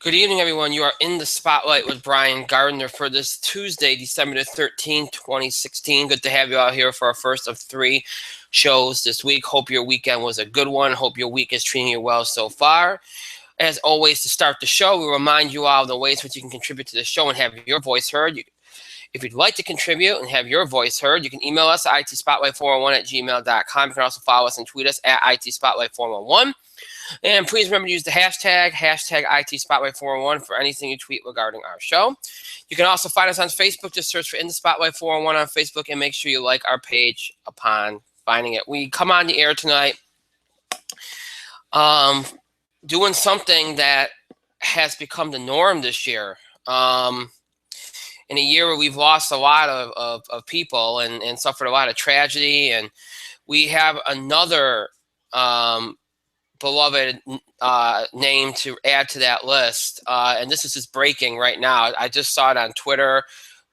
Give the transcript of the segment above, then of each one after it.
Good evening, everyone. You are in the spotlight with Brian Gardner for this Tuesday, December the 13th, 2016. Good to have you out here for our first of 3 shows this week. Hope your weekend was a good one. Hope your week is treating you well so far. As always, to start the show, we remind you all of the ways which you can contribute to the show and have your voice heard. If you'd like to contribute and have your voice heard, you can email us at itspotlight411@gmail.com. You can also follow us and tweet us at itspotlight411. And please remember to use the hashtag ITSpotlight411 for anything you tweet regarding our show. You can also find us on Facebook. Just search for In the Spotlight 411 on Facebook and make sure you like our page upon finding it. We come on the air tonight doing something that has become the norm this year. In a year where we've lost a lot of people and suffered a lot of tragedy, and we have another beloved name to add to that list, and this is just breaking right now. I just saw it on Twitter.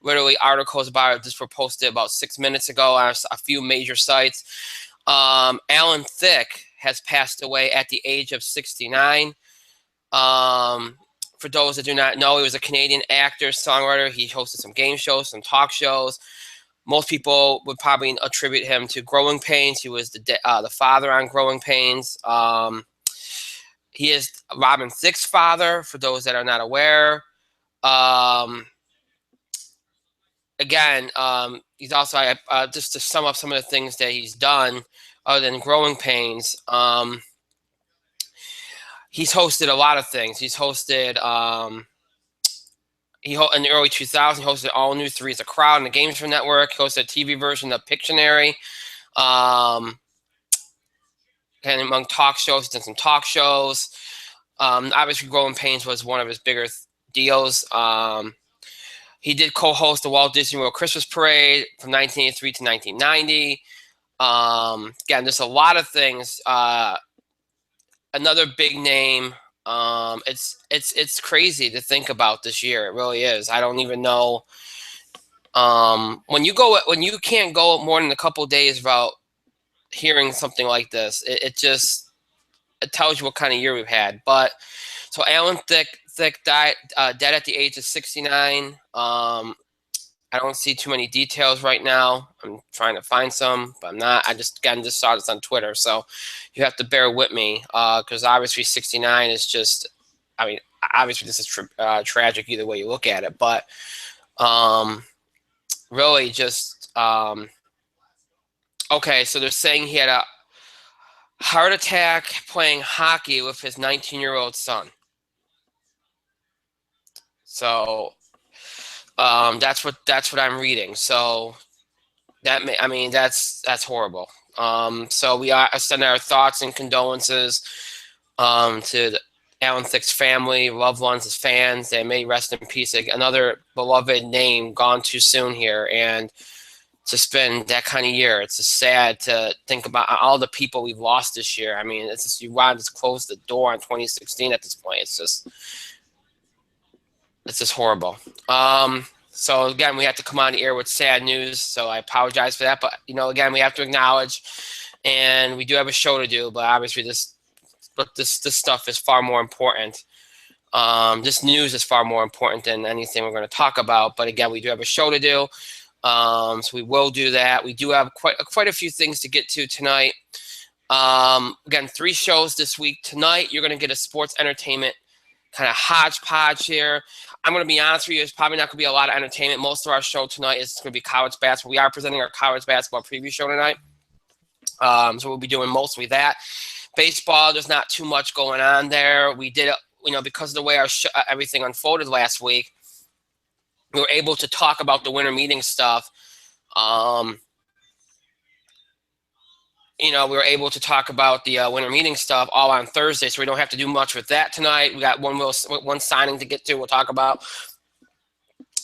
Literally, articles about it just were posted about 6 minutes ago on a few major sites. Alan Thicke has passed away at the age of 69. For those that do not know, he was a Canadian actor, songwriter. He hosted some game shows, some talk shows. Most people would probably attribute him to Growing Pains. He was the father on Growing Pains. He is Robin Thicke's father, for those that are not aware. He's also, just to sum up some of the things that he's done other than Growing Pains, he's hosted a lot of things. He's hosted... in the early 2000s, he hosted All New Three's a Crowd on the Games Show Network. He hosted a TV version of Pictionary. And among talk shows, he's done some talk shows. Obviously, Growing Pains was one of his bigger deals. He did co-host the Walt Disney World Christmas Parade from 1983 to 1990. Again, there's a lot of things. Another big name. It's crazy to think about this year. It really is. I don't even know. When you can't go more than a couple days without hearing something like this, it tells you what kind of year we've had. But so Alan Thicke died dead at the age of 69. I don't see too many details right now. I'm trying to find some, but I'm not. I just saw this on Twitter, so you have to bear with me because obviously 69 is just. I mean, obviously this is tragic either way you look at it, but really just okay. So they're saying he had a heart attack playing hockey with his 19-year-old son. So. That's what I'm reading. So that's horrible. So we send our thoughts and condolences to Alan Thicke's family, loved ones, his fans. They may rest in peace. Another beloved name gone too soon here, and it's just been that kind of year. It's just sad to think about all the people we've lost this year. I mean, it's just you want to just close the door on 2016 at this point. It's just horrible. So again, we have to come on the air with sad news. So I apologize for that. But again, we have to acknowledge, and we do have a show to do. But obviously, this stuff is far more important. This news is far more important than anything we're going to talk about. But again, we do have a show to do. So we will do that. We do have quite a few things to get to tonight. Again, 3 shows this week. Tonight, you're going to get a sports entertainment kind of hodgepodge here. I'm going to be honest with you, it's probably not going to be a lot of entertainment. Most of our show tonight is going to be college basketball. We are presenting our college basketball preview show tonight. So we'll be doing mostly that. Baseball, there's not too much going on there. We did, because of the way our everything unfolded last week, we were able to talk about the winter meeting stuff. We were able to talk about the winter meeting stuff all on Thursday, so we don't have to do much with that tonight. We got one signing to get to. We'll talk about.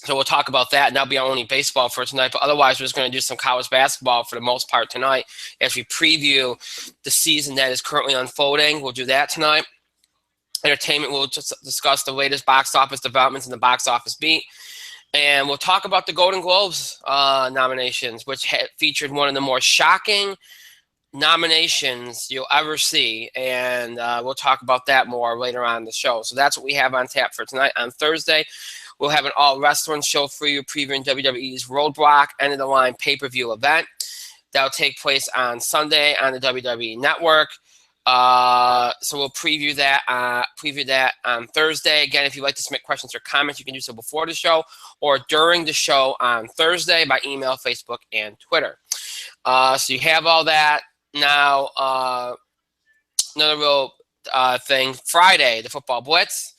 So we'll talk about that, and that'll be our only baseball for tonight. But otherwise, we're just going to do some college basketball for the most part tonight as we preview the season that is currently unfolding. We'll do that tonight. Entertainment, we'll just discuss the latest box office developments in the box office beat. And we'll talk about the Golden Globes nominations, which featured one of the more shocking nominations you'll ever see, and we'll talk about that more later on in the show. So that's what we have on tap for tonight. On Thursday, we'll have an all wrestling show for you, previewing WWE's Roadblock End of the Line pay-per-view event. That'll take place on Sunday on the WWE Network. So we'll preview that on Thursday. Again, if you'd like to submit questions or comments, you can do so before the show or during the show on Thursday by email, Facebook, and Twitter. So you have all that. Now, another real thing, Friday, the Football Blitz,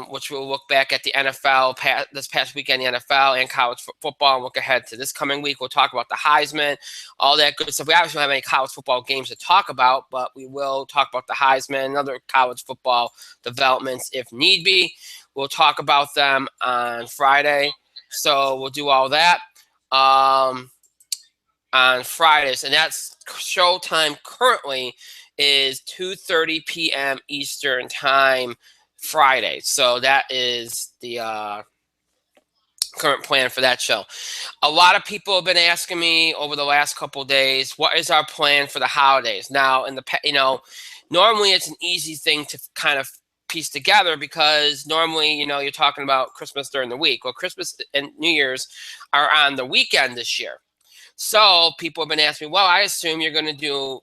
which we'll look back at the NFL this past weekend, the NFL and college football, and look ahead to this coming week. We'll talk about the Heisman, all that good stuff. We obviously don't have any college football games to talk about, but we will talk about the Heisman and other college football developments if need be. We'll talk about them on Friday. So we'll do all that on Fridays, and that's showtime currently is 2:30 p.m. Eastern time Friday. So that is the current plan for that show. A lot of people have been asking me over the last couple of days, what is our plan for the holidays? Now, normally it's an easy thing to kind of piece together because normally, you're talking about Christmas during the week. Well, Christmas and New Year's are on the weekend this year. So people have been asking me, well, I assume you're going to do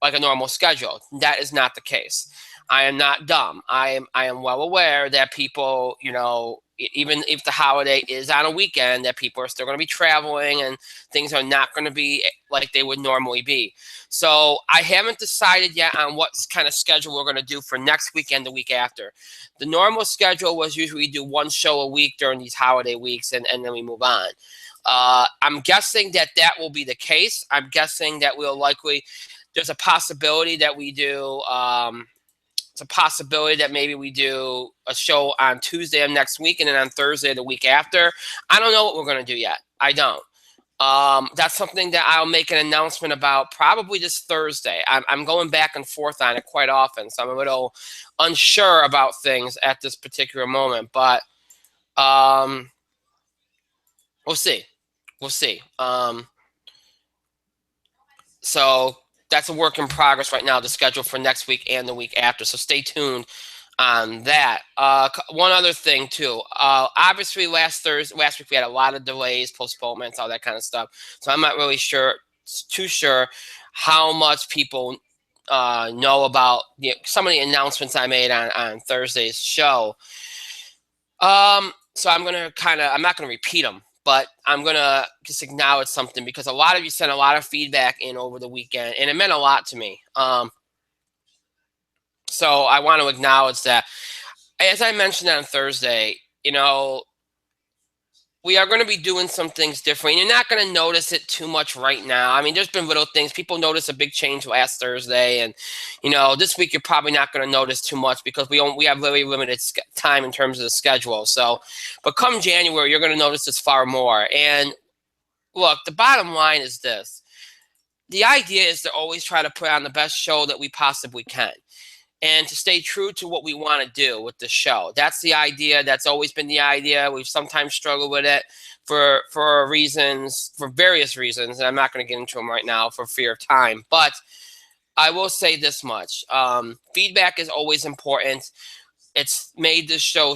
like a normal schedule. That is not the case. I am not dumb. I am well aware that people, even if the holiday is on a weekend, that people are still going to be traveling and things are not going to be like they would normally be. So I haven't decided yet on what kind of schedule we're going to do for next weekend, the week after. The normal schedule was usually we do one show a week during these holiday weeks and then we move on. I'm guessing that will be the case. I'm guessing that there's a possibility that we do, it's a possibility that maybe we do a show on Tuesday of next week and then on Thursday the week after. I don't know what we're going to do yet. I don't. That's something that I'll make an announcement about probably this Thursday. I'm going back and forth on it quite often, so I'm a little unsure about things at this particular moment, but we'll see. We'll see. So that's a work in progress right now, the schedule for next week and the week after. So stay tuned on that. One other thing too. Obviously last week we had a lot of delays, postponements, all that kind of stuff. So I'm not really too sure how much people know about some of the announcements I made on Thursday's show. So I'm not gonna repeat them. But I'm going to just acknowledge something because a lot of you sent a lot of feedback in over the weekend, and it meant a lot to me. So I want to acknowledge that. As I mentioned on Thursday, we are going to be doing some things different. You're not going to notice it too much right now. I mean, there's been little things. People noticed a big change last Thursday. And, this week you're probably not going to notice too much because we have very limited time in terms of the schedule. So, but come January, you're going to notice this far more. And look, the bottom line is this. The idea is to always try to put on the best show that we possibly can. And to stay true to what we want to do with the show. That's the idea. That's always been the idea. We've sometimes struggled with it for various reasons. And I'm not going to get into them right now for fear of time. But I will say this much. Feedback is always important. It's made this show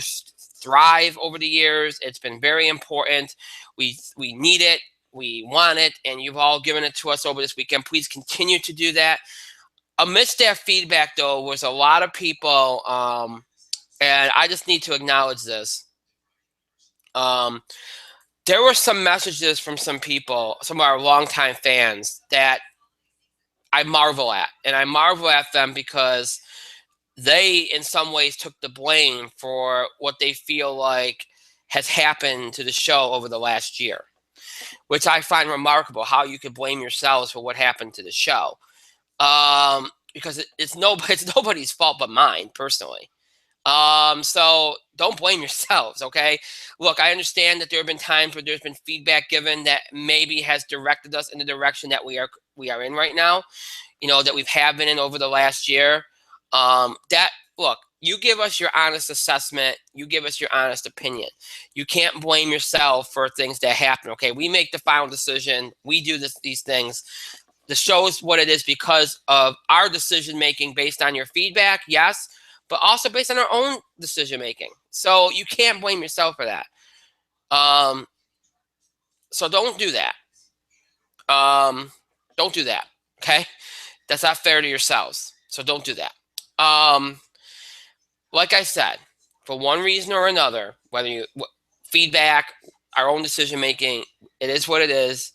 thrive over the years. It's been very important. We need it. We want it. And you've all given it to us over this weekend. Please continue to do that. Amidst that feedback, though, was a lot of people, and I just need to acknowledge this. There were some messages from some people, some of our longtime fans, that I marvel at. And I marvel at them because they, in some ways, took the blame for what they feel like has happened to the show over the last year, which I find remarkable, how you could blame yourselves for what happened to the show. Because it's nobody's fault but mine, personally. So don't blame yourselves, okay? Look, I understand that there have been times where there's been feedback given that maybe has directed us in the direction that we are in right now, that we have been in over the last year. Look, you give us your honest assessment. You give us your honest opinion. You can't blame yourself for things that happen, okay? We make the final decision. We do these things. The show is what it is because of our decision making based on your feedback, yes, but also based on our own decision making. So you can't blame yourself for that. So don't do that. Don't do that. Okay, that's not fair to yourselves. So don't do that. Like I said, for one reason or another, whether you feedback, our own decision making, it is what it is.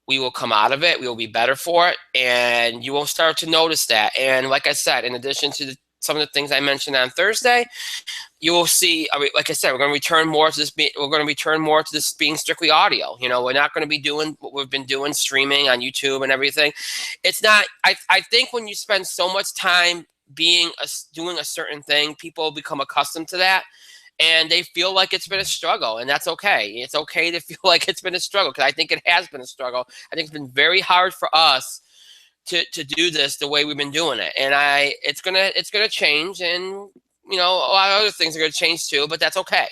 We will come out of it. We will be better for it, and you will start to notice that. And like I said, in addition to some of the things I mentioned on Thursday, you will see. I mean, like I said, we're going to return more to this. We're going to return more to this being strictly audio. You know, we're not going to be doing what we've been doing, streaming on YouTube and everything. It's not. I think when you spend so much time doing a certain thing, people become accustomed to that, and they feel like it's been a struggle, and that's okay. It's okay to feel like it's been a struggle, because I think it has been a struggle. I think it's been very hard for us to do this the way we've been doing it, and it's gonna change, and you know, a lot of other things are gonna change too, but that's okay.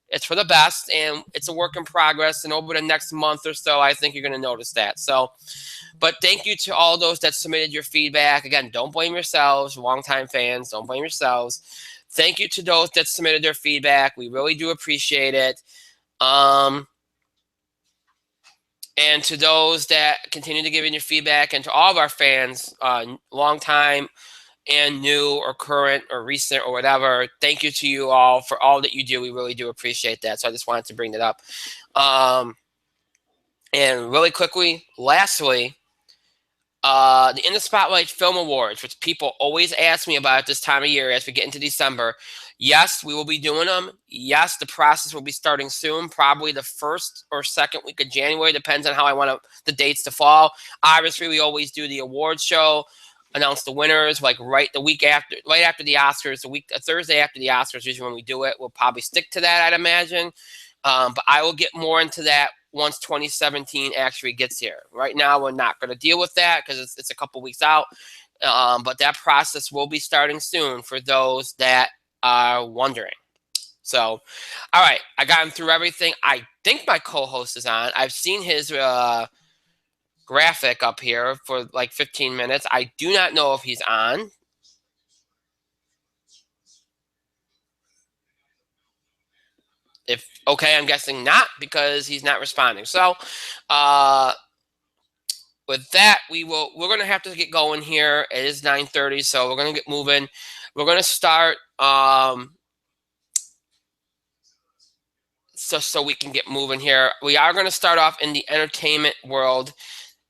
It's for the best, and it's a work in progress, and over the next month or so, I think you're gonna notice that. So, but thank you to all those that submitted your feedback. Again, don't blame yourselves, longtime fans, don't blame yourselves. Thank you to those that submitted their feedback. We really do appreciate it. And to those that continue to give in your feedback, and to all of our fans, long time and new or current or recent or whatever, thank you to you all for all that you do. We really do appreciate that. So I just wanted to bring that up. And really quickly, lastly, the In the Spotlight Film Awards, which people always ask me about at this time of year as we get into December. Yes, we will be doing them. Yes, the process will be starting soon, probably the first or second week of January, depends on how I want the dates to fall. Obviously, we always do the awards show, announce the winners, like right after the Oscars, a Thursday after the Oscars, usually when we do it. We'll probably stick to that, I'd imagine. But I will get more into that once 2017 actually gets here. Right now, we're not going to deal with that because it's a couple weeks out. But that process will be starting soon for those that are wondering. So, all right, I got him through everything. I think my co-host is on. I've seen his graphic up here for like 15 minutes. I do not know if he's on. Okay, I'm guessing not, because he's not responding. So, with that, we're going to have to get going here. It is 9:30, so we're going to get moving. We're going to start so we can get moving here. We are going to start off in the entertainment world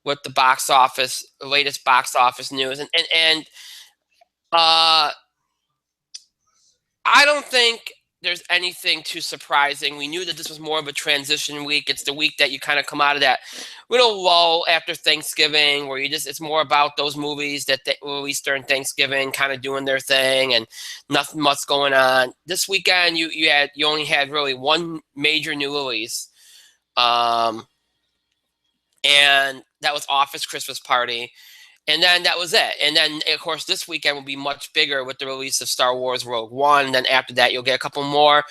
with the latest box office news, and I don't think there's anything too surprising. We knew that this was more of a transition week. It's the week that you kind of come out of that little lull after Thanksgiving, where it's more about those movies that they released during Thanksgiving, kind of doing their thing, and nothing much going on. This weekend, you only had really one major new release, and that was Office Christmas Party. And then that was it. And then, of course, this weekend will be much bigger with the release of Star Wars Rogue One. And then after that, you'll get a couple more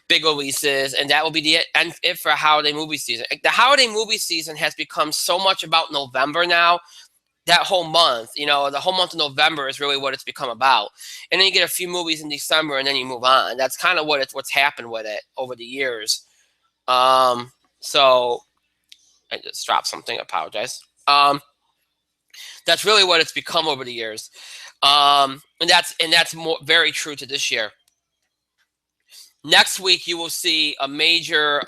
big releases. And that will be it for holiday movie season. The holiday movie season has become so much about November now. That whole month, the whole month of November is really what it's become about. And then you get a few movies in December, and then you move on. That's kind of what's happened with it over the years. So I just dropped something. I apologize. That's really what it's become over the years, and that's very true to this year. Next week, you will see a major.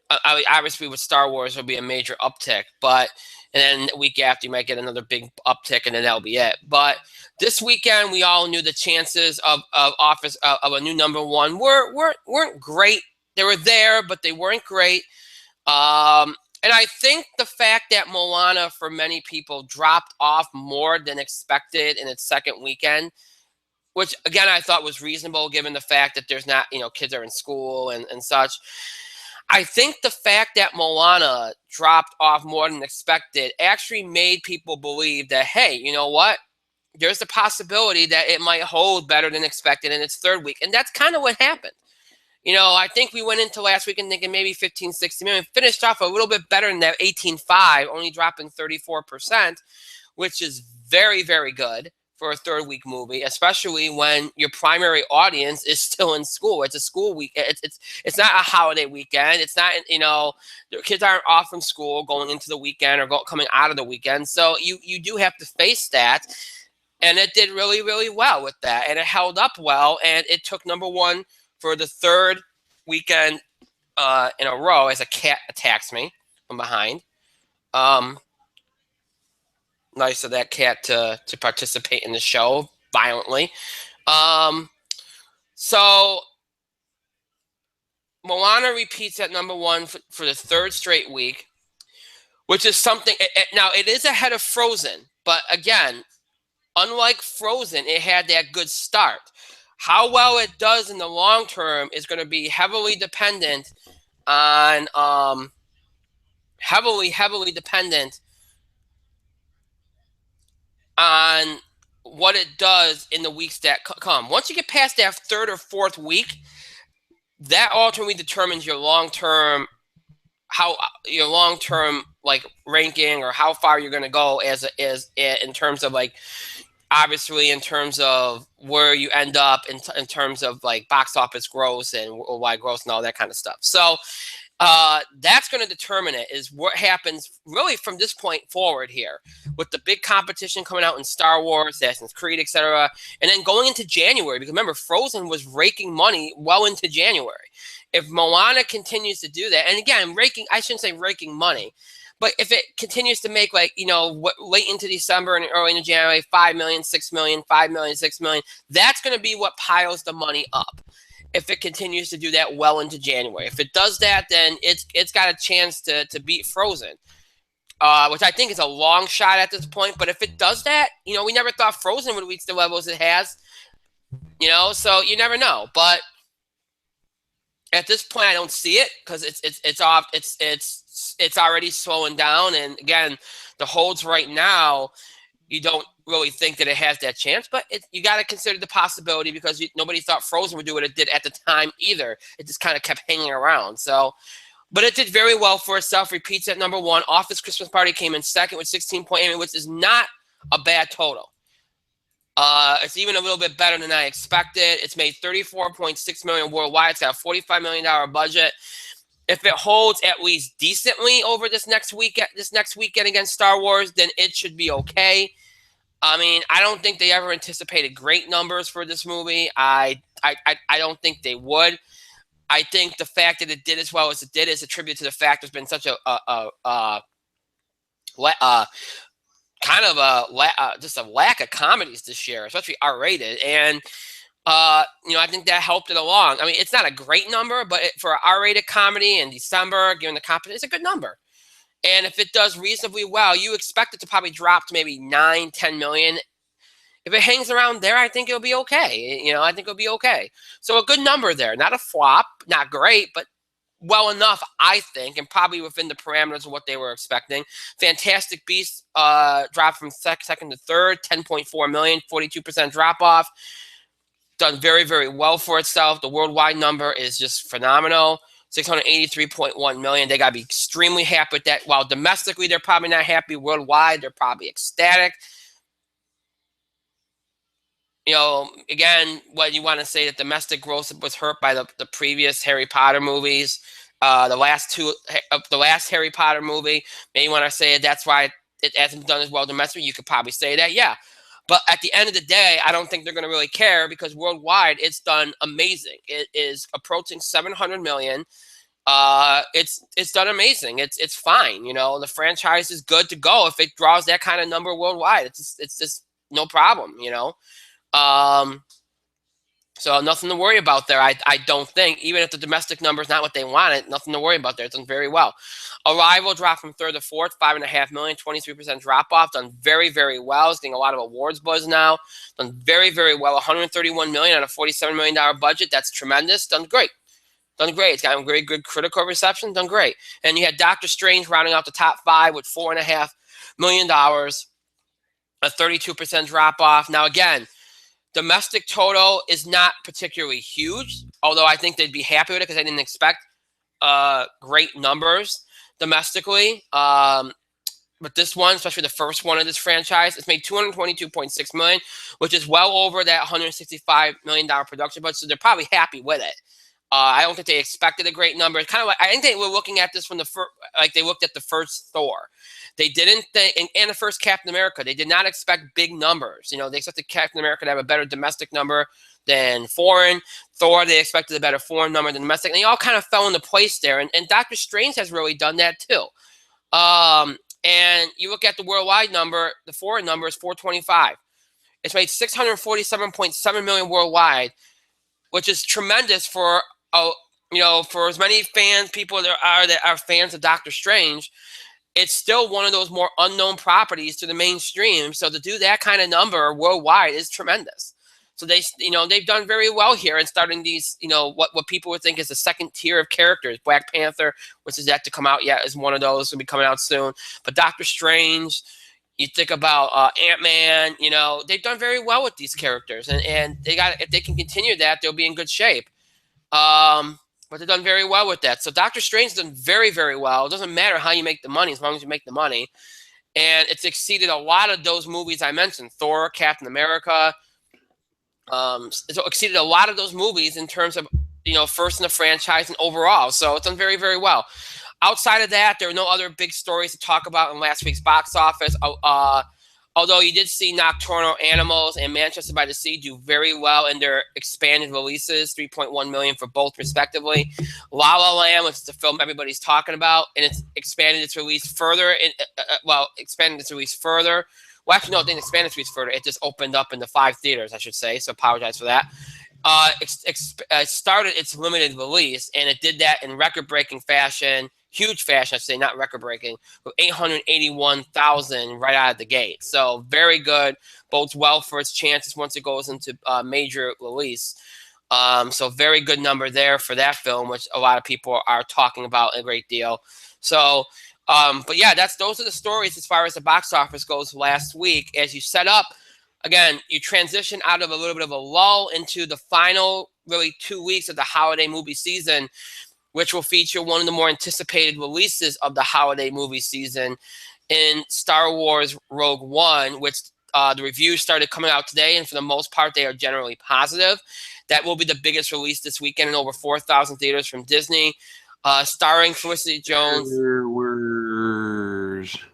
Obviously, with Star Wars, there'll be a major uptick, and then the week after, you might get another big uptick, and then that'll be it. But this weekend, we all knew the chances of a new number one weren't great. They were there, but they weren't great. And I think the fact that Moana, for many people, dropped off more than expected in its second weekend, which, again, I thought was reasonable given the fact that there's not, kids are in school and such. I think the fact that Moana dropped off more than expected actually made people believe that, hey, you know what? There's the possibility that it might hold better than expected in its third week. And that's kind of what happened. I think we went into last weekend thinking maybe 15, 16 million. Finished off a little bit better than that 18.5, only dropping 34%, which is very, very good for a third week movie, especially when your primary audience is still in school. It's a school week. It's not a holiday weekend. It's not, the kids aren't off from school going into the weekend or coming out of the weekend. So you do have to face that. And it did really, really well with that. And it held up well. And it took number one for the third weekend in a row as a cat attacks me from behind. Nice of that cat to participate in the show violently. So Moana repeats at number one for the third straight week, which is something. Now, it is ahead of Frozen. But again, unlike Frozen, it had that good start. How well it does in the long term is going to be heavily dependent on heavily dependent on what it does in the weeks that come. Once you get past that third or fourth week, that ultimately determines your long-term like ranking, or how far you're going to go as in terms of, like, obviously in terms of where you end up in terms of like box office gross and worldwide gross and all that kind of stuff. So that's going to determine it, is what happens really from this point forward here, with the big competition coming out in Star Wars, Assassin's Creed, etc. And then going into January, because remember, Frozen was raking money well into January. If Moana continues to do that, and again, I shouldn't say raking money, but if it continues to make, like, late into December and early into January, 5 million, 6 million, 5 million, 6 million, that's going to be what piles the money up. If it continues to do that well into January. If it does that, then it's got a chance to beat Frozen, which I think is a long shot at this point. But if it does that, we never thought Frozen would reach the levels it has, so you never know. But at this point, I don't see it, because it's already slowing down. And again, the holds right now, you don't really think that it has that chance, but you got to consider the possibility, because nobody thought Frozen would do what it did at the time either. It just kind of kept hanging around. So, but it did very well for itself. Repeats at number one. Office Christmas Party came in second with 16.8, which is not a bad total. It's even a little bit better than I expected. It's made $34.6 million worldwide. It's got a $45 million budget. If it holds at least decently over this next weekend against Star Wars, then it should be okay. I mean, I don't think they ever anticipated great numbers for this movie. I don't think they would. I think the fact that it did as well as it did is a tribute to the fact there's been such just a lack of comedies this year, especially R-rated, and I think that helped it along. I mean, it's not a great number, but for an R-rated comedy in December, given the competition, it's a good number. And if it does reasonably well, you expect it to probably drop to maybe 9, 10 million. If it hangs around there, I think it'll be okay. I think it'll be okay. So a good number there. Not a flop, not great, but well enough, I think, and probably within the parameters of what they were expecting. Fantastic Beasts dropped from second to third, 10.4 million, 42% drop off. Done very, very well for itself. The worldwide number is just phenomenal. 683.1 million. They got to be extremely happy with that. While domestically, they're probably not happy. Worldwide, they're probably ecstatic. Again, what you want to say, that domestic growth was hurt by the previous Harry Potter movies. The last Harry Potter movie, maybe you want to say that's why it hasn't done as well domestically. You could probably say that, yeah. But at the end of the day, I don't think they're going to really care, because worldwide, it's done amazing. It is approaching 700 million. It's done amazing. It's fine. The franchise is good to go if it draws that kind of number worldwide. It's just no problem. So nothing to worry about there. I don't think, even if the domestic number is not what they wanted, nothing to worry about there. It's done very well. Arrival dropped from third to fourth, 5.5 million, 23% drop off. Done very, very well. It's getting a lot of awards buzz now. Done very, very well. 131 million on a $47 million budget. That's tremendous. Done great. Done great. It's got a very good critical reception. Done great. And you had Doctor Strange rounding out the top five with $4.5 million, a 32% drop off. Now again, domestic total is not particularly huge. although I think they'd be happy with it because they didn't expect great numbers domestically. But this one, especially the first one of this franchise, it's made $222.6 million, which is well over that $165 million production budget. So they're probably happy with it. I don't think they expected a great number. It's kind of like, I think they were looking at this from the first, like they looked at the first Thor. They didn't think, and the first Captain America, they did not expect big numbers. You know, they expected Captain America to have a better domestic number than foreign. Thor, they expected a better foreign number than domestic. And they all kind of fell into place there. And Doctor Strange has really done that too. And you look at the worldwide number, the foreign number is 425. It's made 647.7 million worldwide, which is tremendous for for as many people that are fans of Doctor Strange. It's still one of those more unknown properties to the mainstream. So to do that kind of number worldwide is tremendous. So they've done very well here in starting these, what people would think is the second tier of characters. Black Panther, which is yet to come out yet, is one of those, will be coming out soon. But Doctor Strange, you think about Ant-Man, they've done very well with these characters, and if they can continue that, they'll be in good shape. But they've done very well with that. So Doctor Strange's done very, very well. It doesn't matter how you make the money as long as you make the money. And it's exceeded a lot of those movies I mentioned, Thor, Captain America. It's exceeded a lot of those movies in terms of, first in the franchise and overall. So it's done very, very well. Outside of that, there are no other big stories to talk about in last week's box office. Although you did see Nocturnal Animals and Manchester by the Sea do very well in their expanded releases, $3.1 million for both respectively. La La Land, which is the film everybody's talking about, and it's expanded its release further. Well, actually, no, it didn't expand its release further. It just opened up into 5 theaters, I should say, so apologize for that. It started its limited release, and it did that in record-breaking fashion. Huge fashion, I say, not record-breaking, with 881,000 right out of the gate. So very good, bodes well for its chances once it goes into major release. So very good number there for that film, which a lot of people are talking about a great deal. So, but yeah, those are the stories as far as the box office goes last week. As you set up, again, you transition out of a little bit of a lull into the final, really 2 weeks of the holiday movie season, which will feature one of the more anticipated releases of the holiday movie season in Star Wars Rogue One, which the reviews started coming out today, and for the most part, they are generally positive. That will be the biggest release this weekend in over 4,000 theaters from Disney, starring Felicity Jones.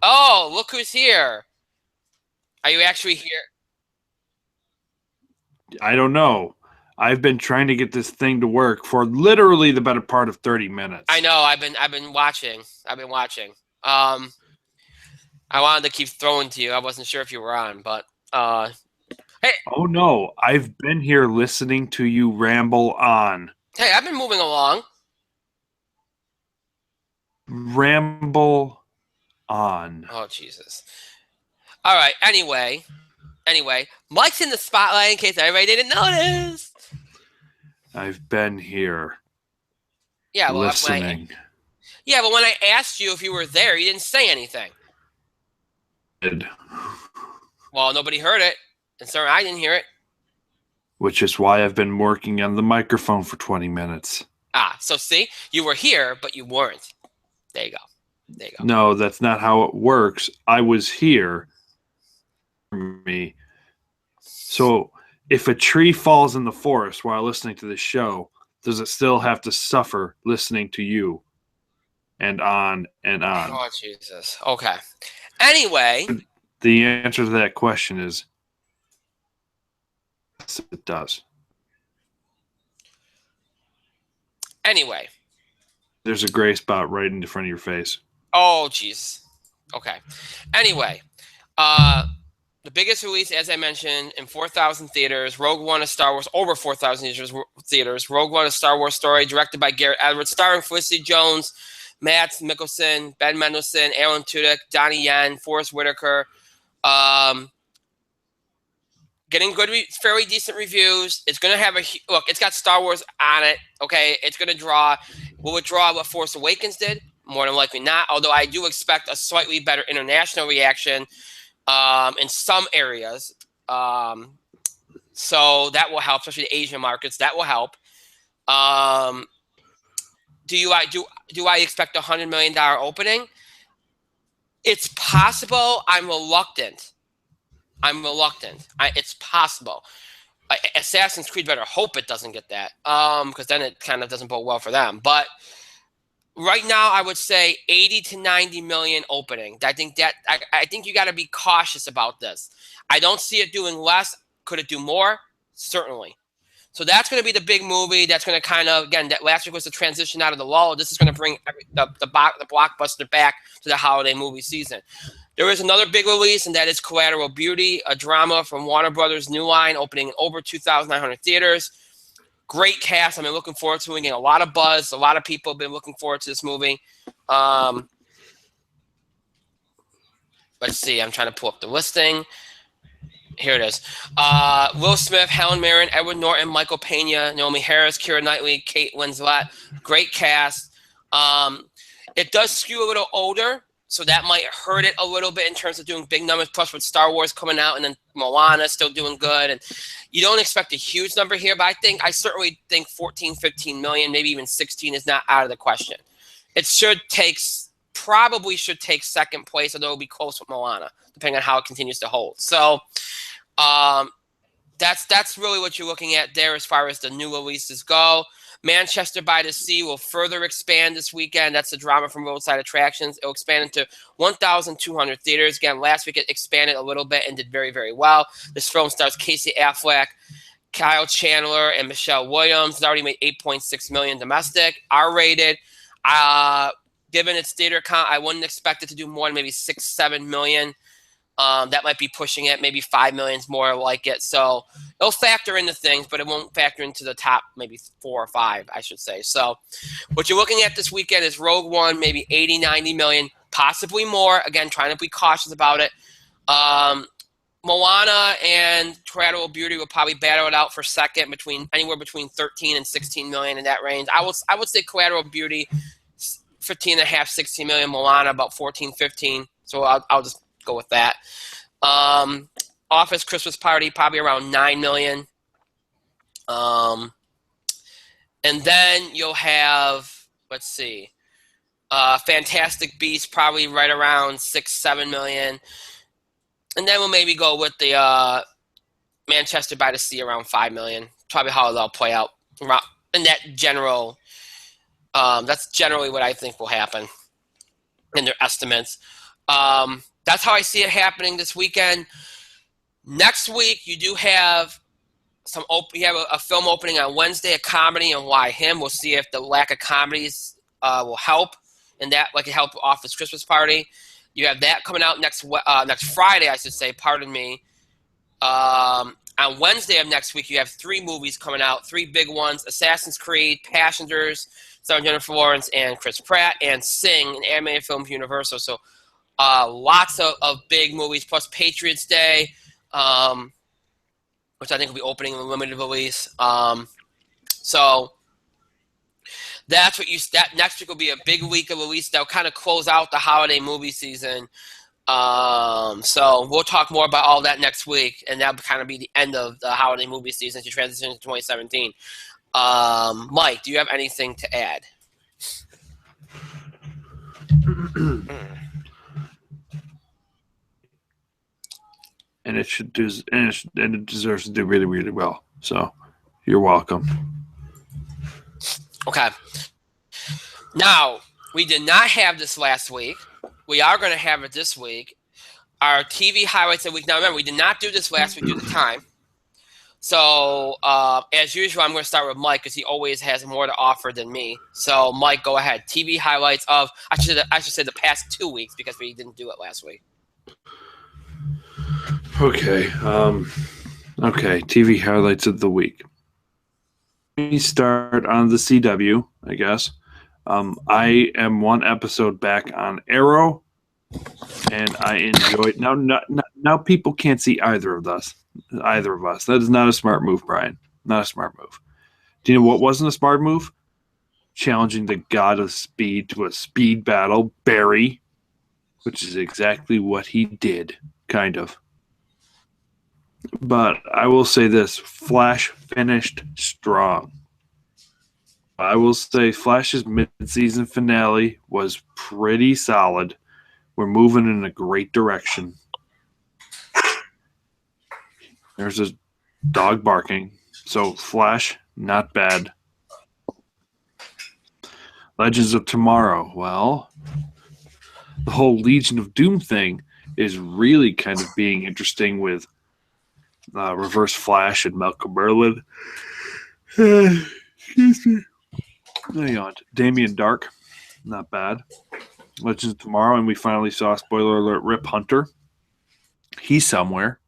Oh, look who's here. Are you actually here? I don't know. I've been trying to get this thing to work for literally the better part of 30 minutes. I know. I've been watching. I wanted to keep throwing to you. I wasn't sure if you were on, but hey. Oh no, I've been here listening to you ramble on. Hey, I've been moving along. Ramble on. Oh Jesus. All right. Anyway, Mike's in the spotlight in case everybody didn't notice. I've been here. Yeah, well, listening. But when I asked you if you were there, you didn't say anything. Well, nobody heard it, and certainly I didn't hear it. Which is why I've been working on the microphone for 20 minutes. So see, you were here, but you weren't. There you go. No, that's not how it works. I was here. Me. So if a tree falls in the forest while listening to the show, does it still have to suffer listening to you? And on and on. Oh, Jesus. Okay. Anyway. The answer to that question is yes, it does. Anyway. There's a gray spot right in front of your face. Oh, jeez. Okay. Anyway. The biggest release, as I mentioned, in 4,000 theaters. Rogue One, a Star Wars, over 4,000 theaters. Rogue One, a Star Wars story, directed by Garrett Edwards, starring Felicity Jones, Mads Mikkelsen, Ben Mendelsohn, Alan Tudyk, Donnie Yen, Forrest Whitaker. Getting good, fairly decent reviews. It's going to have look, it's got Star Wars on it, okay? It's going to draw. Will it draw what Force Awakens did? More than likely not, although I do expect a slightly better international reaction in some areas. So that will help, especially the Asian markets. That will help. Do I expect $100 million opening? It's possible. I'm reluctant. It's possible. Assassin's Creed better hope it doesn't get that, because then it kind of doesn't bode well for them. But right now, I would say 80 to 90 million opening. I think you got to be cautious about this. I don't see it doing less. Could it do more? Certainly. So that's going to be the big movie. That's going to kind of, again, that last week was the transition out of the lull. This is going to bring the blockbuster back to the holiday movie season. There is another big release, and that is Collateral Beauty, a drama from Warner Brothers' New Line, opening in over 2,900 theaters. Great cast. I've been looking forward to it. Getting a lot of buzz. A lot of people have been looking forward to this movie. Let's see. I'm trying to pull up the listing. Here it is. Will Smith, Helen Mirren, Edward Norton, Michael Pena, Naomi Harris, Keira Knightley, Kate Winslet. Great cast. It does skew a little older, so that might hurt it a little bit in terms of doing big numbers. Plus, with Star Wars coming out and then Moana still doing good, and you don't expect a huge number here, but I certainly think 14, 15 million, maybe even 16 is not out of the question. It probably should take second place, although it'll be close with Moana, depending on how it continues to hold. So that's really what you're looking at there as far as the new releases go. Manchester by the Sea will further expand this weekend. That's the drama from Roadside Attractions. It'll expand into 1,200 theaters. Again, last week it expanded a little bit and did very, very well. This film stars Casey Affleck, Kyle Chandler, and Michelle Williams. It's already made $8.6 million domestic, R-rated. Given its theater count, I wouldn't expect it to do more than maybe 6-7 million. That might be pushing it. Maybe 5 million is more like it. So it'll factor into things, but it won't factor into the top maybe 4 or 5, I should say. So what you're looking at this weekend is Rogue One, maybe 80, 90 million, possibly more. Again, trying to be cautious about it. Moana and Collateral Beauty will probably battle it out for second, anywhere between 13 and 16 million in that range. I would say Collateral Beauty 15.5, 16 million. Moana about 14, 15. So I'll just go with that. Office Christmas Party probably around 9 million. And then you'll have, let's see, Fantastic Beasts probably right around 6-7 million. And then we'll maybe go with the Manchester by the Sea around 5 million. Probably how it'll play out. In that general, that's generally what I think will happen in their estimates. That's how I see it happening this weekend. Next week, you do have you have a film opening on Wednesday, a comedy, and Why Him. We'll see if the lack of comedies will help in that, like it helped Office Christmas Party. You have that coming out next Friday, I should say. Pardon me. On Wednesday of next week, you have 3 movies coming out, 3 big ones: Assassin's Creed, Passengers, starring Jennifer Lawrence and Chris Pratt, and Sing, an animated film from Universal. So lots of big movies, plus Patriots Day, which I think will be opening in a limited release. So that's that next week will be a big week of release that'll kind of close out the holiday movie season. So we'll talk more about all that next week, and that'll kind of be the end of the holiday movie season as you transition to 2017. Mike, do you have anything to add? And it deserves to do really, really well. So you're welcome. Okay. Now, we did not have this last week. We are going to have it this week. Our TV highlights of the week. Now, remember, we did not do this last week due to time. So, as usual, I'm going to start with Mike because he always has more to offer than me. So, Mike, go ahead. TV highlights of, I should say the past 2 weeks because we didn't do it last week. Okay. TV highlights of the week. We start on the CW, I guess. I am 1 episode back on Arrow, and I enjoy it. Now people can't see either of us. That is not a smart move, Brian. Not a smart move. Do you know what wasn't a smart move? Challenging the god of speed to a speed battle, Barry, which is exactly what he did, kind of. But I will say this, Flash finished strong. I will say Flash's mid-season finale was pretty solid. We're moving in a great direction. There's a dog barking. So Flash, not bad. Legends of Tomorrow. Well, the whole Legion of Doom thing is really kind of being interesting with Reverse Flash and Malcolm Merlin. Excuse me. I yawned. Damien Dark, not bad. Legends of Tomorrow, and we finally saw, spoiler alert, Rip Hunter. He's somewhere.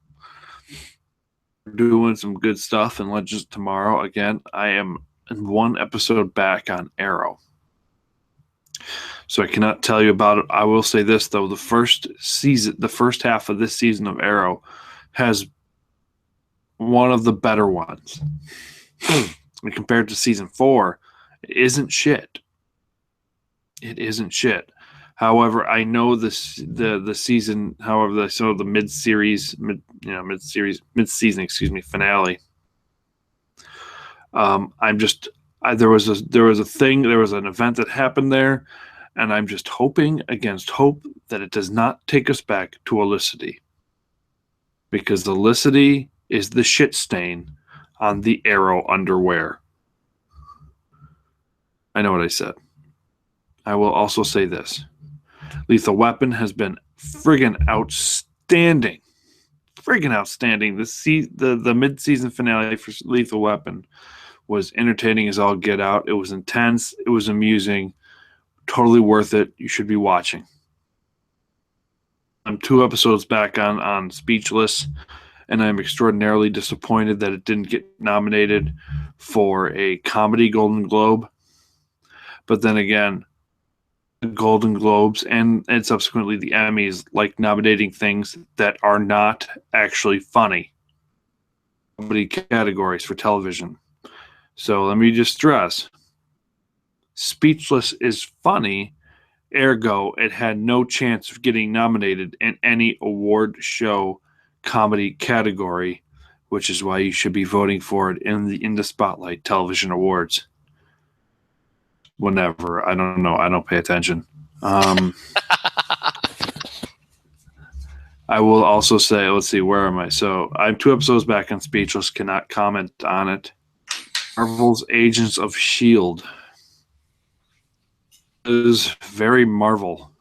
We're doing some good stuff in Legends of Tomorrow. Again, I am in one episode back on Arrow. So I cannot tell you about it. I will say this, though. The first half of this season of Arrow has one of the better ones. And compared to season 4, it isn't shit. It isn't shit. However, I know the season. However, the mid-season finale. There was an event that happened there, and I'm just hoping against hope that it does not take us back to Olicity, because Olicity is the shit stain on the Arrow underwear. I know what I said. I will also say this. Lethal Weapon has been friggin' outstanding. Friggin' outstanding. The mid-season finale for Lethal Weapon was entertaining as all get out. It was intense. It was amusing. Totally worth it. You should be watching. I'm 2 episodes back on Speechless, and I'm extraordinarily disappointed that it didn't get nominated for a comedy Golden Globe. But then again, the Golden Globes and subsequently the Emmys like nominating things that are not actually funny. Comedy categories for television. So let me just stress, Speechless is funny, ergo it had no chance of getting nominated in any award show comedy category, which is why you should be voting for it in the Spotlight Television Awards. Whenever, I don't know, I don't pay attention. I will also say, let's see, where am I? So I'm 2 episodes back on Speechless, cannot comment on it. Marvel's Agents of S.H.I.E.L.D. is very Marvel.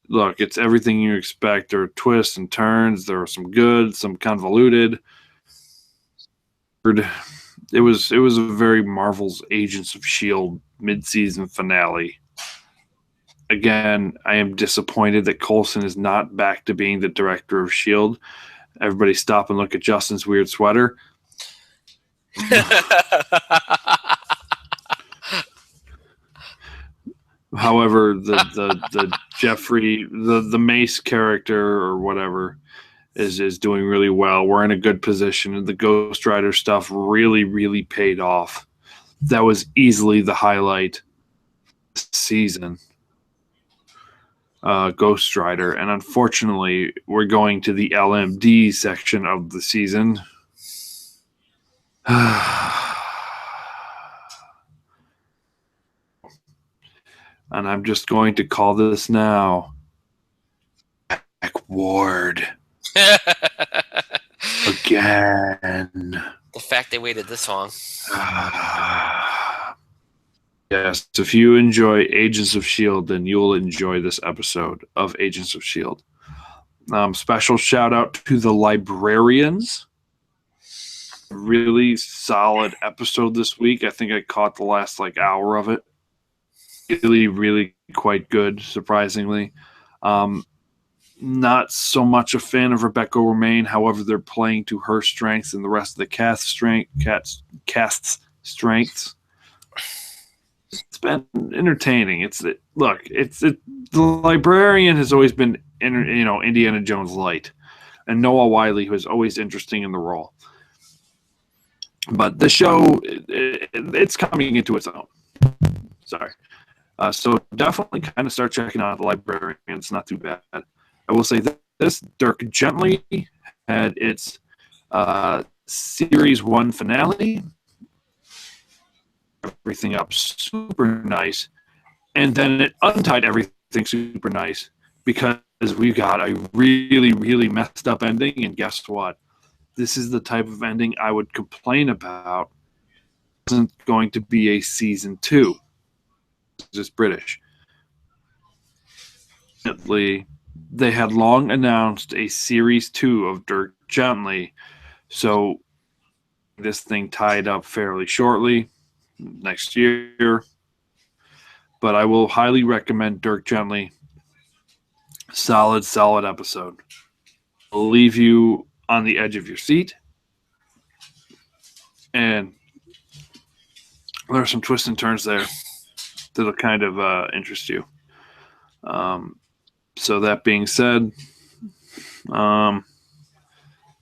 Look, it's everything you expect. There are twists and turns. There are some good, some convoluted. It was a very Marvel's Agents of S.H.I.E.L.D. mid-season finale. Again, I am disappointed that Coulson is not back to being the director of S.H.I.E.L.D. Everybody stop and look at Justin's weird sweater. However, the Jeffrey, the Mace character or whatever is doing really well. We're in a good position, and the Ghost Rider stuff really, really paid off. That was easily the highlight this season. Ghost Rider, and unfortunately, we're going to the LMD section of the season. And I'm just going to call this now Jack Ward. Again. The fact they waited this long. Yes, if you enjoy Agents of S.H.I.E.L.D., then you'll enjoy this episode of Agents of S.H.I.E.L.D. Special shout out to the Librarians. Really solid episode this week. I think I caught the last hour of it. Really, really quite good, surprisingly. Not so much a fan of Rebecca Romijn. However, they're playing to her strengths and the rest of the cast's strengths. It's been entertaining. The Librarian has always been, Indiana Jones light, and Noah Wyle was always interesting in the role. But the show, it's coming into its own. Sorry. So definitely kind of start checking out the Librarian. It's not too bad. I will say this: Dirk Gently had its series 1 finale. Everything up super nice. And then it untied everything super nice because we got a really, really messed up ending. And guess what? This is the type of ending I would complain about. It wasn't going to be a season 2. It's just British. They had long announced a series 2 of Dirk Gently, so this thing tied up fairly shortly next year. But I will highly recommend Dirk Gently. Solid episode. I'll leave you on the edge of your seat. And there are some twists and turns there that'll kind of interest you. So that being said, that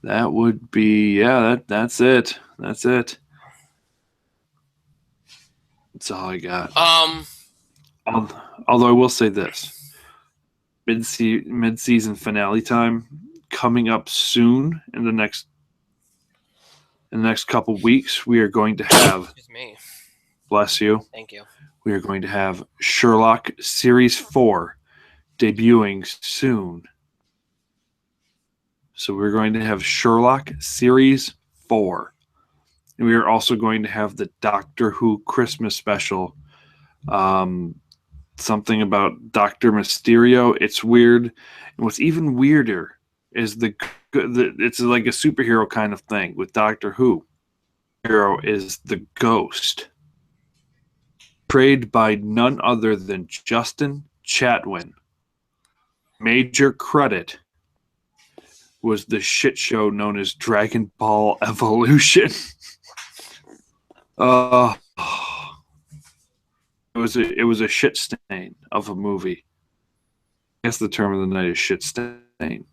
would be, that's it. That's it. That's all I got. Although I will say this, mid-season finale time coming up soon in the next couple weeks. We are going to have. Excuse me. Bless you. Thank you. We are going to have Sherlock Series 4 debuting soon. So we're going to have Sherlock Series 4. And we are also going to have the Doctor Who Christmas special. Something about Dr. Mysterio. It's weird. And what's even weirder is it's like a superhero kind of thing with Doctor Who. Hero is the Ghost. Portrayed by none other than Justin Chatwin. Major credit was the shit show known as Dragon Ball Evolution. It was a shit stain of a movie. I guess the term of the night is shit stain.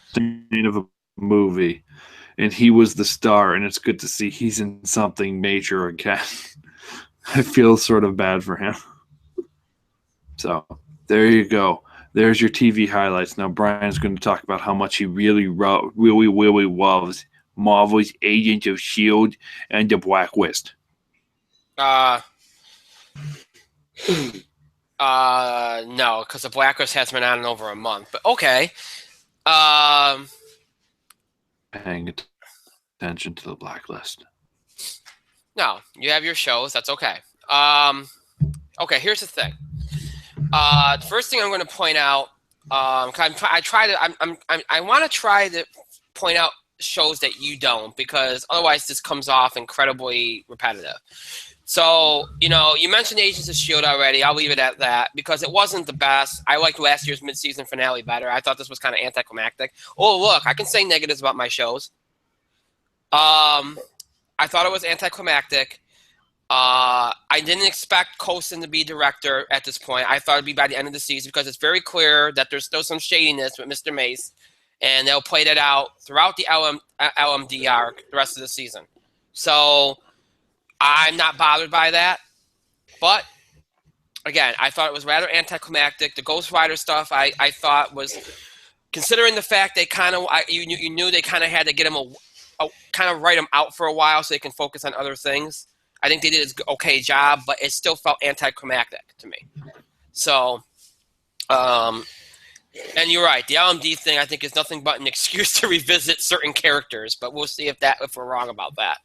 Stain of a movie. And he was the star, and it's good to see he's in something major again. I feel sort of bad for him. So, there you go. There's your TV highlights. Now, Brian's going to talk about how much he really loves Marvel's Agents of S.H.I.E.L.D. and the Blacklist. No, because the Blacklist has been on in over a month. But okay. Paying attention to the Blacklist. No, you have your shows. That's okay. Okay, here's the thing. The first thing I'm going to point out, I want to try to point out shows that you don't, because otherwise this comes off incredibly repetitive. So, you mentioned Agents of S.H.I.E.L.D. already. I'll leave it at that because it wasn't the best. I liked last year's mid-season finale better. I thought this was kind of anticlimactic. Oh, look, I can say negatives about my shows. I thought it was anticlimactic. I didn't expect Coulson to be director at this point. I thought it'd be by the end of the season because it's very clear that there's still some shadiness with Mr. Mace, and they'll play that out throughout the LMD arc the rest of the season. So I'm not bothered by that. But, again, I thought it was rather anticlimactic. The Ghost Rider stuff I thought was, considering the fact they kind of, you knew they kind of had to get him kind of write him out for a while so they can focus on other things. I think they did an okay job, but it still felt anticlimactic to me. So, and you're right. The LMD thing, I think, is nothing but an excuse to revisit certain characters, but we'll see if we're wrong about that.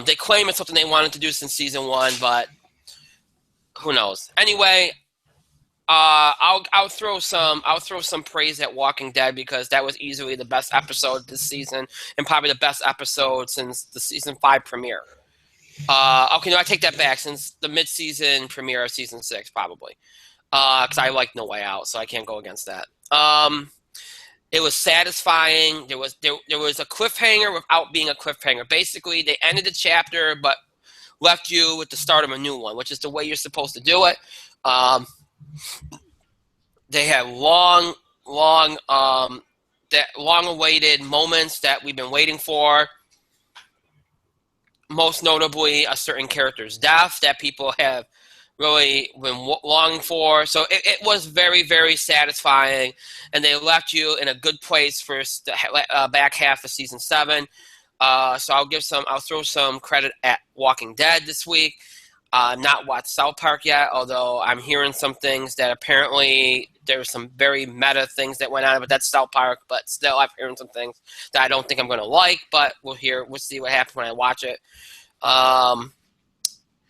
They claim it's something they wanted to do since season 1, but who knows? Anyway, I'll throw some praise at Walking Dead because that was easily the best episode this season and probably the best episode since the season 5 premiere. Okay, no, I take that back. Since the mid-season premiere of season 6, probably, because I like No Way Out, so I can't go against that. It was satisfying. There was a cliffhanger without being a cliffhanger. Basically, they ended the chapter but left you with the start of a new one, which is the way you're supposed to do it. They had long-awaited moments that we've been waiting for. Most notably, a certain character's death that people have really been longing for. So it was very, very satisfying, and they left you in a good place for the back half of season 7. So I'll throw some credit at Walking Dead this week. Not watched South Park yet, although I'm hearing some things that apparently there were some very meta things that went on, but that's South Park. But still, I'm hearing some things that I don't think I'm going to like, but we'll see what happens when I watch it.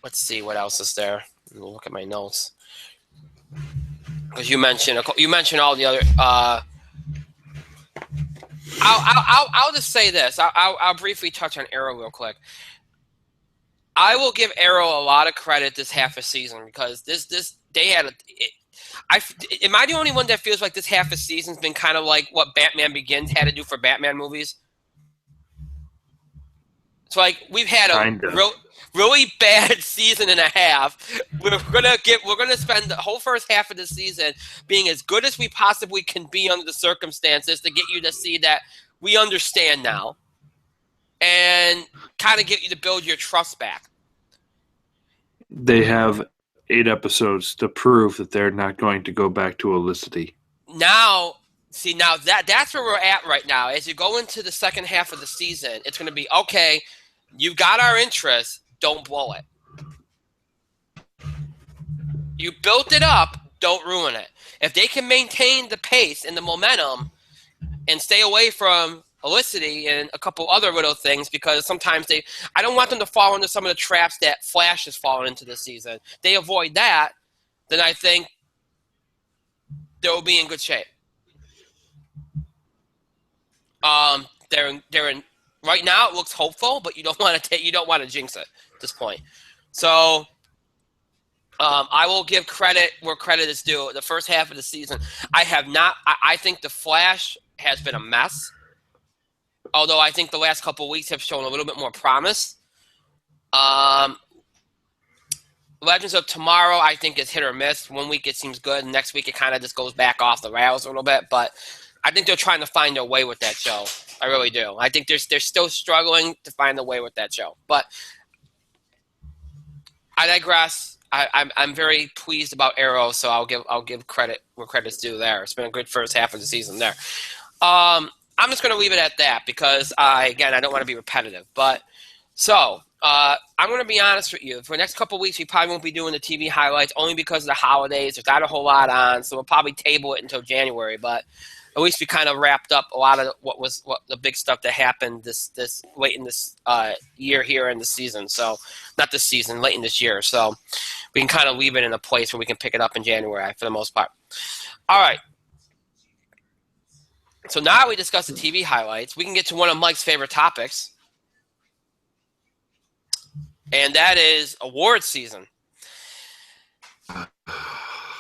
Let's see what else is there. Let me look at my notes, because you mentioned all the other. I'll just say this. I'll briefly touch on Arrow real quick. I will give Arrow a lot of credit this half a season, because they had am I the only one that feels like this half a season's been kind of like what Batman Begins had to do for Batman movies? So like we've had a really bad season and a half. We're gonna spend the whole first half of the season being as good as we possibly can be under the circumstances to get you to see that we understand now, and kind of get you to build your trust back. They have 8 episodes to prove that they're not going to go back to Olicity. Now that's where we're at right now. As you go into the second half of the season, it's going to be, okay, you've got our interest, don't blow it. You built it up, don't ruin it. If they can maintain the pace and the momentum and stay away from Olicity and a couple other little things, because sometimes I don't want them to fall into some of the traps that Flash has fallen into this season. They avoid that, then I think they'll be in good shape. They're in right now. It looks hopeful, but you don't want to jinx it at this point. So, I will give credit where credit is due. The first half of the season, I think the Flash has been a mess. Although I think the last couple of weeks have shown a little bit more promise. Legends of Tomorrow, I think, is hit or miss. 1 week it seems good, and next week it kind of just goes back off the rails a little bit. But I think they're trying to find their way with that show. I really do. I think they're still struggling to find the way with that show. But I digress. I'm very pleased about Arrow, so I'll give credit where credit's due there. It's been a good first half of the season there. I'm just going to leave it at that, because, I don't want to be repetitive. But so I'm going to be honest with you. For the next couple of weeks, we probably won't be doing the TV highlights, only because of the holidays. There's not a whole lot on, so we'll probably table it until January. But at least we kind of wrapped up a lot of what the big stuff that happened this late in this year here in the season. So not this season, late in this year. So we can kind of leave it in a place where we can pick it up in January for the most part. All right. So now we discuss the TV highlights, we can get to one of Mike's favorite topics, and that is awards season.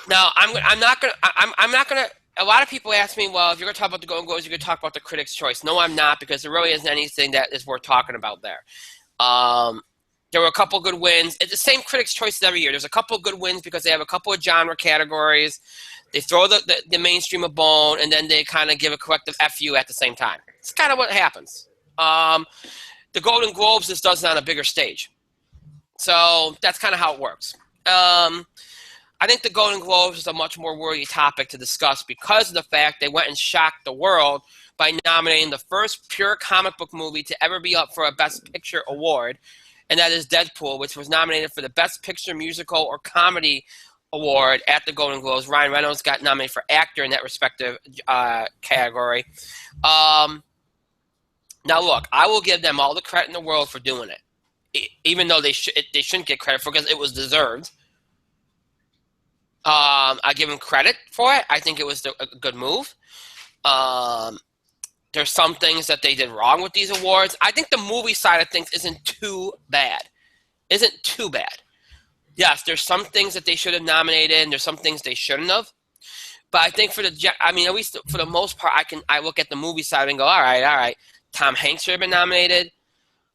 Now, I'm not gonna. A lot of people ask me, well, if you're gonna talk about the Golden Globes, you're gonna talk about the Critics' Choice. No, I'm not, because there really isn't anything that is worth talking about there. There were a couple good wins. It's the same Critics' Choice every year. There's a couple good wins because they have a couple of genre categories. They throw the mainstream a bone, and then they kind of give a corrective FU at the same time. It's kind of what happens. The Golden Globes just does it on a bigger stage. So that's kind of how it works. I think the Golden Globes is a much more worthy topic to discuss because of the fact they went and shocked the world by nominating the first pure comic book movie to ever be up for a Best Picture award, and that is Deadpool, which was nominated for the Best Picture Musical or Comedy award at the Golden Globes. Ryan Reynolds got nominated for actor in that respective category. Now, look, I will give them all the credit in the world for doing it, even though they shouldn't get credit for it because it was deserved. I give them credit for it. I think it was a good move. There's some things that they did wrong with these awards. I think the movie side of things isn't too bad. Yes, there's some things that they should have nominated, and there's some things they shouldn't have. But I think at least for the most part, I look at the movie side and go, all right. Tom Hanks should have been nominated.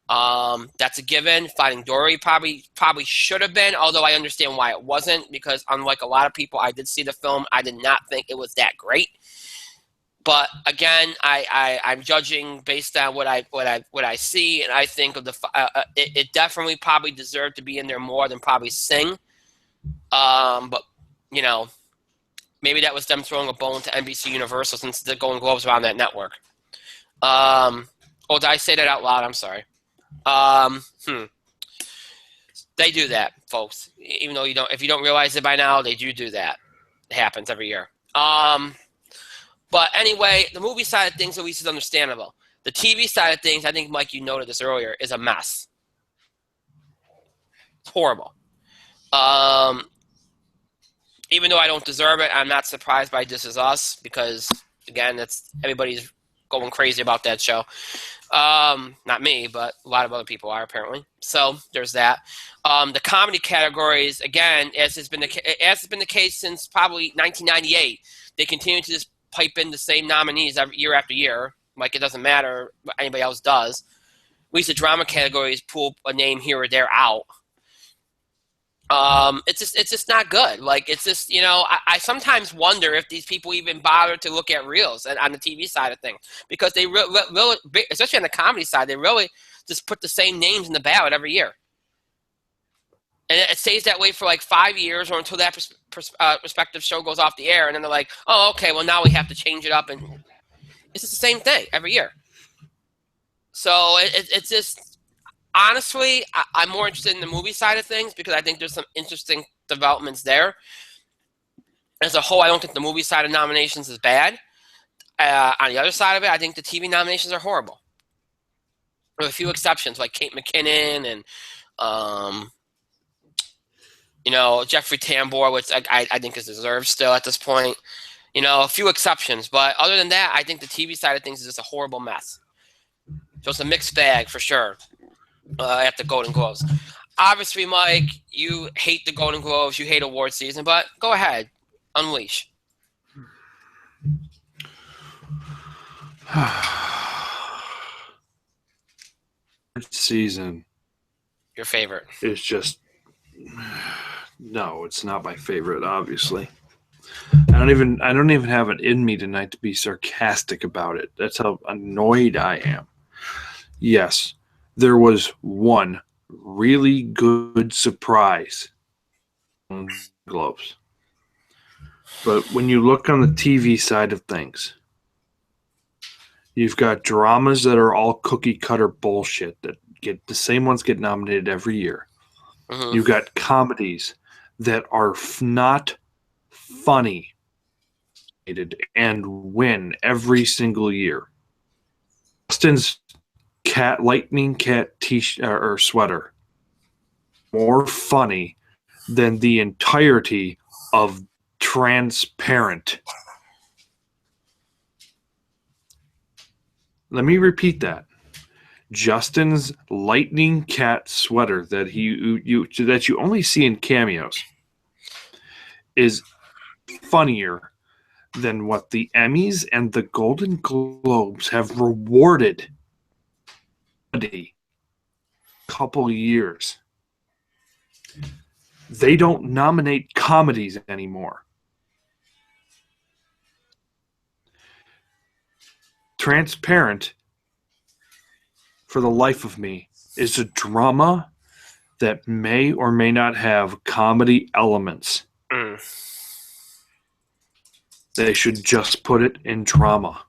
That's a given. Finding Dory probably should have been, although I understand why it wasn't, because unlike a lot of people, I did see the film. I did not think it was that great. But again, I'm judging based on what I see, and I think of it definitely probably deserved to be in there more than probably Sing. But you know, maybe that was them throwing a bone to NBC Universal since the Golden Globes were on that network. Oh, did I say that out loud? I'm sorry. Um, hmm. They do that, folks. Even though if you don't realize it by now, they do that. It happens every year. But anyway, the movie side of things at least is understandable. The TV side of things, I think, Mike, you noted this earlier, is a mess. It's horrible. Um, Even though I don't deserve it, I'm not surprised by This Is Us because, again, everybody's going crazy about that show. Not me, but a lot of other people are apparently. So there's that. The comedy categories, again, as has been the case since probably 1998, they continue to just pipe in the same nominees year after year. Like it doesn't matter what anybody else does. At least the drama categories pull a name here or there out. It's just not good. Like it's just I sometimes wonder if these people even bother to look at reels and on the TV side of things because they really, especially on the comedy side, they really just put the same names in the ballot every year, and it stays that way for like 5 years or until that respective show goes off the air, and then they're like, oh, okay, well now we have to change it up, and it's just the same thing every year. So it's just. Honestly, I'm more interested in the movie side of things because I think there's some interesting developments there. As a whole, I don't think the movie side of nominations is bad. On the other side of it, I think the TV nominations are horrible. With a few exceptions, like Kate McKinnon and, Jeffrey Tambor, which I think is deserved still at this point. A few exceptions. But other than that, I think the TV side of things is just a horrible mess. So it's a mixed bag for sure. At the Golden Globes. Obviously, Mike, you hate the Golden Globes, you hate award season, but go ahead, unleash. Season. Your favorite? It's just no, it's not my favorite. Obviously, I don't even have it in me tonight to be sarcastic about it. That's how annoyed I am. Yes. There was one really good surprise on Globes. But when you look on the TV side of things, you've got dramas that are all cookie cutter bullshit that get the same ones get nominated every year. Mm-hmm. You've got comedies that are not funny and win every single year. Justin's Lightning Cat t-shirt or sweater more funny than the entirety of Transparent. Let me repeat that. Justin's Lightning Cat sweater that you only see in cameos is funnier than what the Emmys and the Golden Globes have rewarded a couple years. They don't nominate comedies anymore. Transparent, for the life of me, is a drama that may or may not have comedy elements. They should just put it in drama.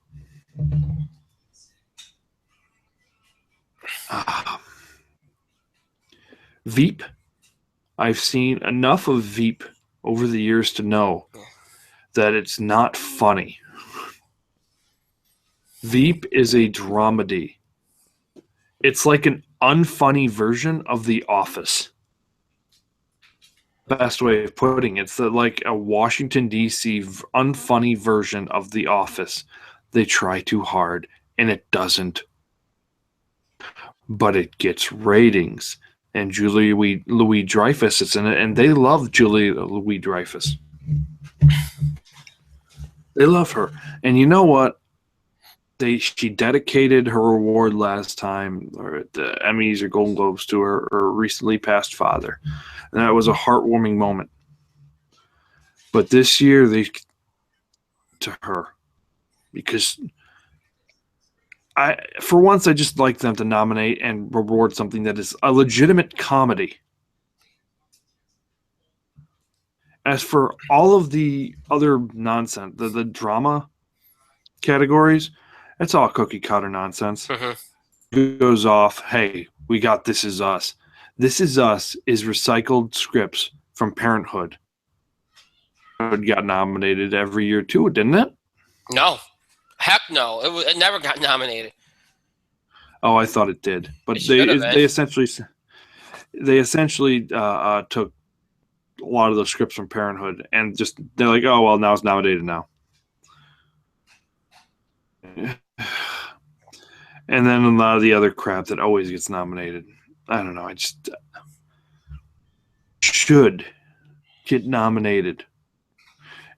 Veep. I've seen enough of Veep over the years to know that it's not funny. Veep is a dramedy. It's like an unfunny version of The Office. Best way of putting it. It's like a Washington, D.C. unfunny version of The Office. They try too hard, and it doesn't. But it gets ratings. And Julie Louis-Dreyfus is in it, and they love Julie Louis-Dreyfus. They love her. And you know what? She dedicated her award last time, or at the Emmys or Golden Globes, to her recently passed father. And that was a heartwarming moment. But this year, to her. Because for once, I just like them to nominate and reward something that is a legitimate comedy. as for all of the other nonsense, the drama categories, it's all cookie cutter nonsense. Mm-hmm. Goes off, hey, we got This Is Us. This Is Us is recycled scripts from Parenthood. It got nominated every year too, didn't it? No. Heck no. It never got nominated. Oh, I thought it did, but It should have been. they essentially took a lot of those scripts from Parenthood and just they're like, oh well, now it's nominated now. And then a lot of the other crap that always gets nominated. I don't know. I just should get nominated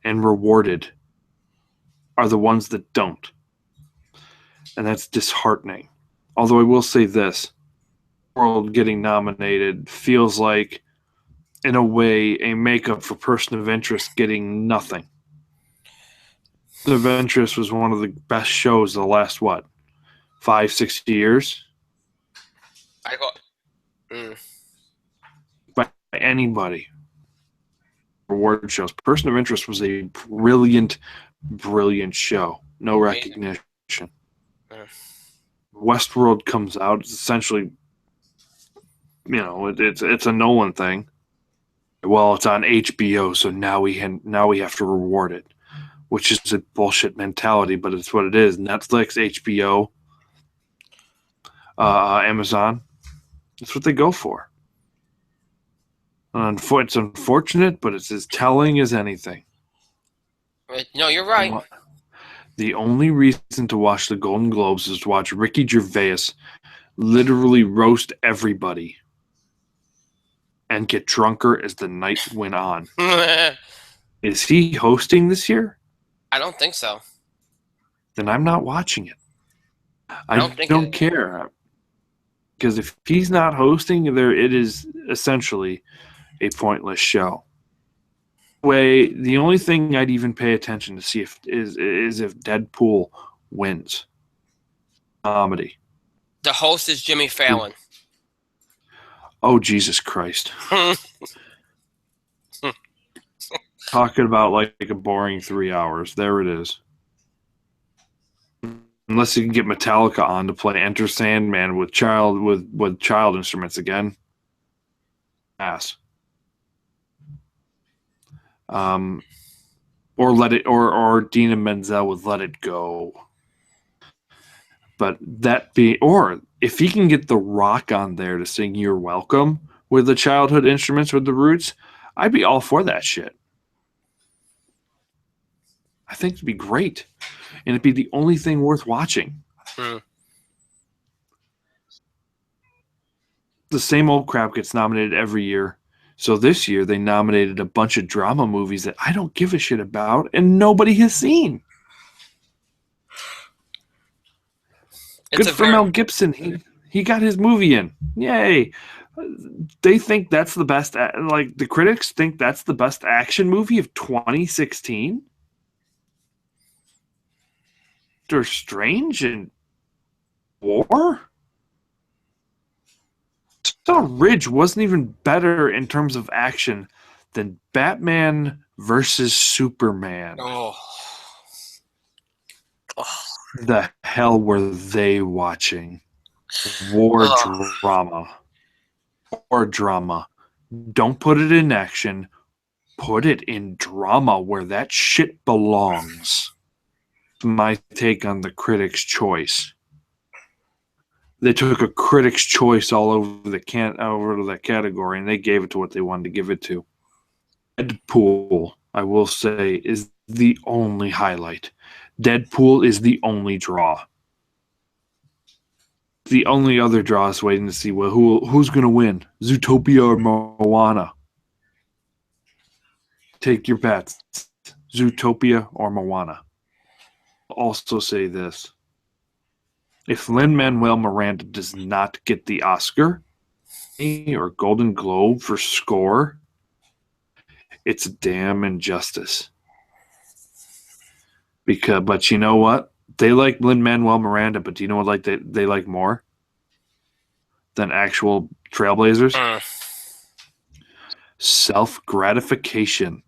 and rewarded are the ones that don't. And that's disheartening. Although I will say this, World getting nominated feels like, in a way, a makeup for Person of Interest getting nothing. Person of Interest was one of the best shows of the last, 5-6 years? I go. By anybody. Award shows. Person of Interest was a brilliant show. No recognition. Westworld comes out. It's essentially, it's a Nolan thing. Well, it's on HBO, so now we have to reward it, which is a bullshit mentality, but it's what it is. Netflix, HBO, Amazon. That's what they go for. It's unfortunate, but it's as telling as anything. No, you're right. The only reason to watch the Golden Globes is to watch Ricky Gervais literally roast everybody and get drunker as the night went on. Is he hosting this year? I don't think so. Then I'm not watching it. I don't care. Because if he's not hosting, it is essentially a pointless show. The only thing I'd even pay attention to see is if Deadpool wins comedy. The host is Jimmy Fallon. Oh, Jesus Christ. Talking about like a boring 3 hours. There it is. Unless you can get Metallica on to play Enter Sandman with child instruments again. Ass. Or Dina Menzel with Let It Go. But if he can get The Rock on there to sing You're Welcome with the childhood instruments with the Roots, I'd be all for that shit. I think it'd be great. And it'd be the only thing worth watching. The same old crap gets nominated every year. So this year they nominated a bunch of drama movies that I don't give a shit about and nobody has seen. Good for Mel Gibson. He got his movie in. Yay. They think that's the best, like the critics think that's the best action movie of 2016. Doctor Strange and War? So Ridge wasn't even better in terms of action than Batman versus Superman. The hell were they watching? War drama. Don't put it in action. Put it in drama where that shit belongs. My take on the Critics' Choice. They took a Critics' Choice all over the category, and they gave it to what they wanted to give it to. Deadpool, I will say, is the only highlight. Deadpool is the only draw. The only other draw is waiting to see who's going to win, Zootopia or Moana. Take your bets, Zootopia or Moana. I'll also say this. If Lin-Manuel Miranda does not get the Oscar or Golden Globe for score, it's a damn injustice. But you know what? They like Lin-Manuel Miranda, but do you know what they like more than actual Trailblazers? Self-gratification.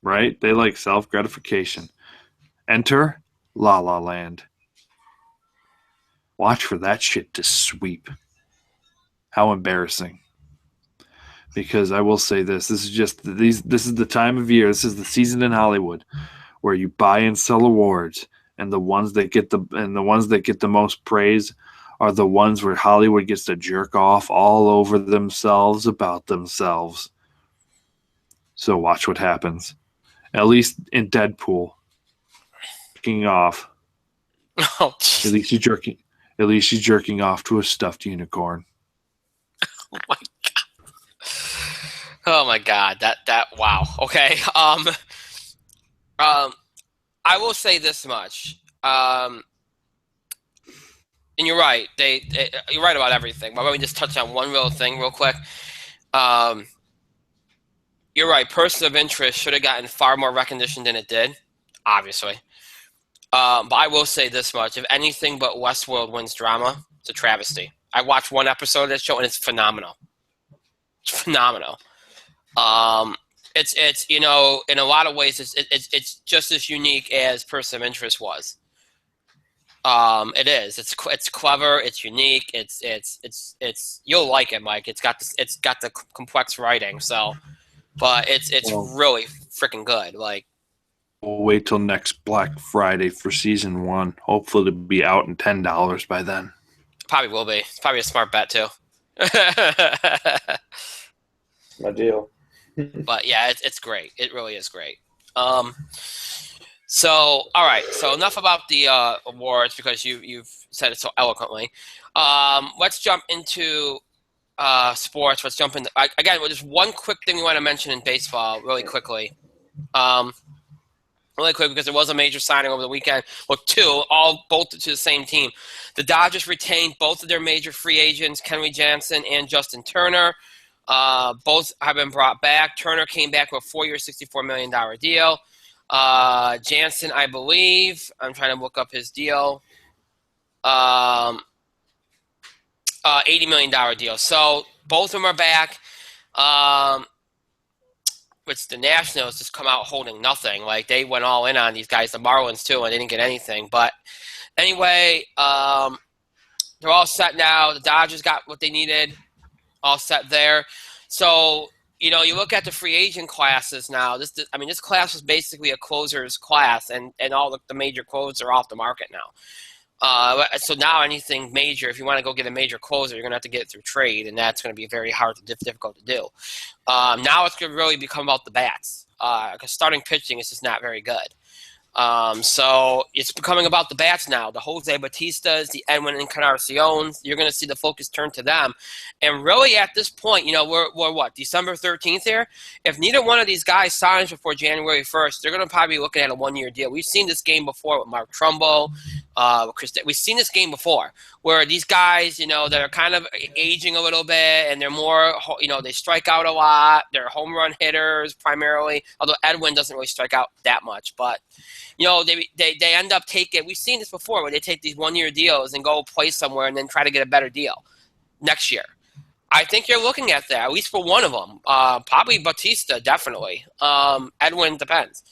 right? They like self-gratification. Enter La La Land. Watch for that shit to sweep. How embarrassing. Because I will say this is the time of year, this is the season in Hollywood where you buy and sell awards, and the ones that get the most praise are the ones where Hollywood gets to jerk off all over themselves about themselves. So watch what happens. At least in Deadpool. Jerking off. Oh, At least she's jerking off to a stuffed unicorn. oh my god. Oh my god. That wow. Okay. I will say this much. And you're right. You're right about everything. But let me just touch on one real thing real quick. You're right. Person of Interest should have gotten far more recognition than it did, obviously. But I will say this much. If anything but Westworld wins drama, it's a travesty. I watched one episode of that show, and it's phenomenal. It's phenomenal. It's in a lot of ways, it's just as unique as Person of Interest was. It is. It's clever. It's unique. It's you'll like it, Mike. It's got the complex writing. So, but it's really freaking good. Like, we'll wait till next Black Friday for season 1. Hopefully, it'll be out in $10 by then. Probably will be. It's probably a smart bet too. My deal. But yeah, it's great. It really is great. So all right. So enough about the awards because you've said it so eloquently. Let's jump into sports. Let's jump into again. Just one quick thing we want to mention in baseball, really quickly. Really quick because there was a major signing over the weekend. Well, both to the same team. The Dodgers retained both of their major free agents, Kenley Jansen and Justin Turner. Both have been brought back. Turner came back with a 4-year, $64 million deal. Jansen, I believe, I'm trying to look up his deal. $80 million deal. So both of them are back. Which the Nationals just come out holding nothing. Like, they went all in on these guys, the Marlins too, and they didn't get anything. But anyway, they're all set now. The Dodgers got what they needed, all set there. So, you look at the free agent classes now. This class was basically a closer's class, and all the major closers are off the market now. So now anything major, if you want to go get a major closer, you're going to have to get it through trade, and that's going to be very hard, difficult to do. Now it's going to really become about the bats because starting pitching is just not very good. So it's becoming about the bats now. The Jose Batistas, the Edwin Encarnaciones, you're going to see the focus turn to them. And really at this point, we're what, December 13th here? If neither one of these guys signs before January 1st, they're going to probably be looking at a 1-year deal. We've seen this game before with Mark Trumbo. We've seen this game before where these guys, that are kind of aging a little bit and they're more, they strike out a lot. They're home run hitters primarily, although Edwin doesn't really strike out that much. But, they end up taking – we've seen this before where they take these 1-year deals and go play somewhere and then try to get a better deal next year. I think you're looking at that, at least for one of them. Probably Batista, definitely. Edwin depends.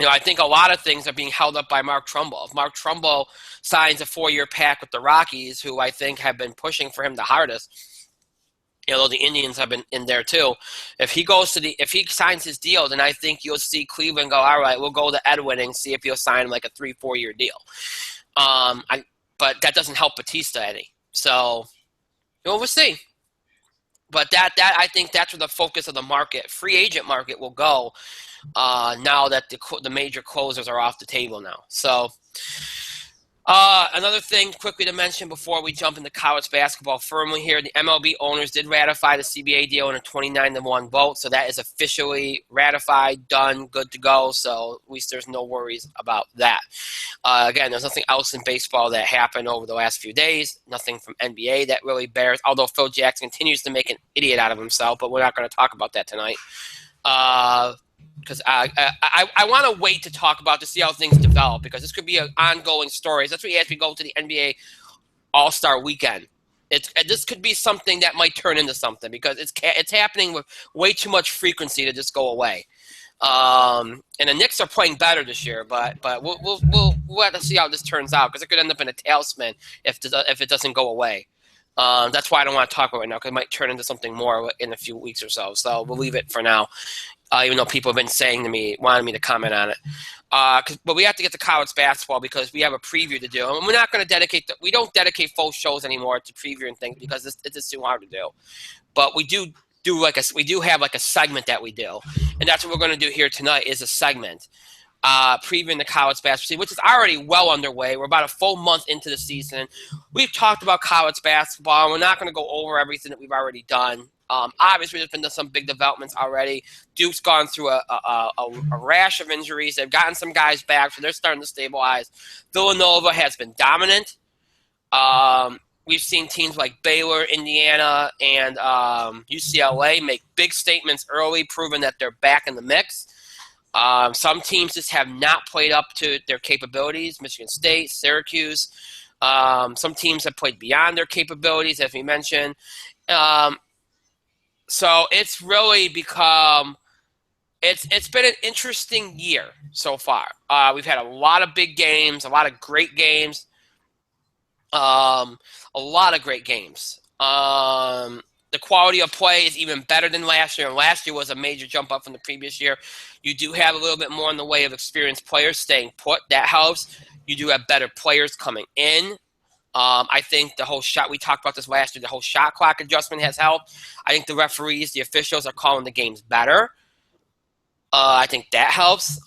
I think a lot of things are being held up by Mark Trumbo. If Mark Trumbo signs a 4-year pact with the Rockies, who I think have been pushing for him the hardest, though the Indians have been in there too. If he signs his deal, then I think you'll see Cleveland go, all right, we'll go to Edwin and see if he'll sign like a 3-4 year deal. But that doesn't help Batista any. So, we'll see. But that I think that's where the focus of the market, free agent market, will go. Now that the major closers are off the table now. So another thing quickly to mention before we jump into college basketball firmly here, the MLB owners did ratify the CBA deal in a 29-1 vote. So that is officially ratified, done, good to go. So at least there's no worries about that. Again, there's nothing else in baseball that happened over the last few days. Nothing from NBA that really bears, although Phil Jackson continues to make an idiot out of himself, but we're not going to talk about that tonight. Because I want to wait to talk about to see how things develop, because this could be an ongoing story. That's what as we go to the NBA All-Star Weekend. This could be something that might turn into something, because it's happening with way too much frequency to just go away. And the Knicks are playing better this year, but we'll have to see how this turns out because it could end up in a tailspin if it doesn't go away. That's why I don't want to talk about it right now because it might turn into something more in a few weeks or so. So we'll leave it for now, even though people have been saying to me, wanting me to comment on it. But we have to get to college basketball because we have a preview to do, and we're not going to we don't dedicate full shows anymore to preview and things because it's just too hard to do. But we do have a segment that we do, and that's what we're going to do here tonight is a segment previewing the college basketball season, which is already well underway. We're about a full month into the season. We've talked about college basketball, and we're not going to go over everything that we've already done. Obviously, there's been some big developments already. Duke's gone through a rash of injuries. They've gotten some guys back, so they're starting to stabilize. Villanova has been dominant. We've seen teams like Baylor, Indiana, and UCLA make big statements early, proving that they're back in the mix. Some teams just have not played up to their capabilities. Michigan State, Syracuse. Some teams have played beyond their capabilities, as we mentioned. So it's really become it's been an interesting year so far. We've had a lot of big games, a lot of great games. A lot of great games. The quality of play is even better than last year. And last year was a major jump up from the previous year. You do have a little bit more in the way of experienced players staying put. That helps. You do have better players coming in. I think the whole shot, we talked about this last year, the whole shot clock adjustment has helped. I think the referees, the officials are calling the games better. I think that helps.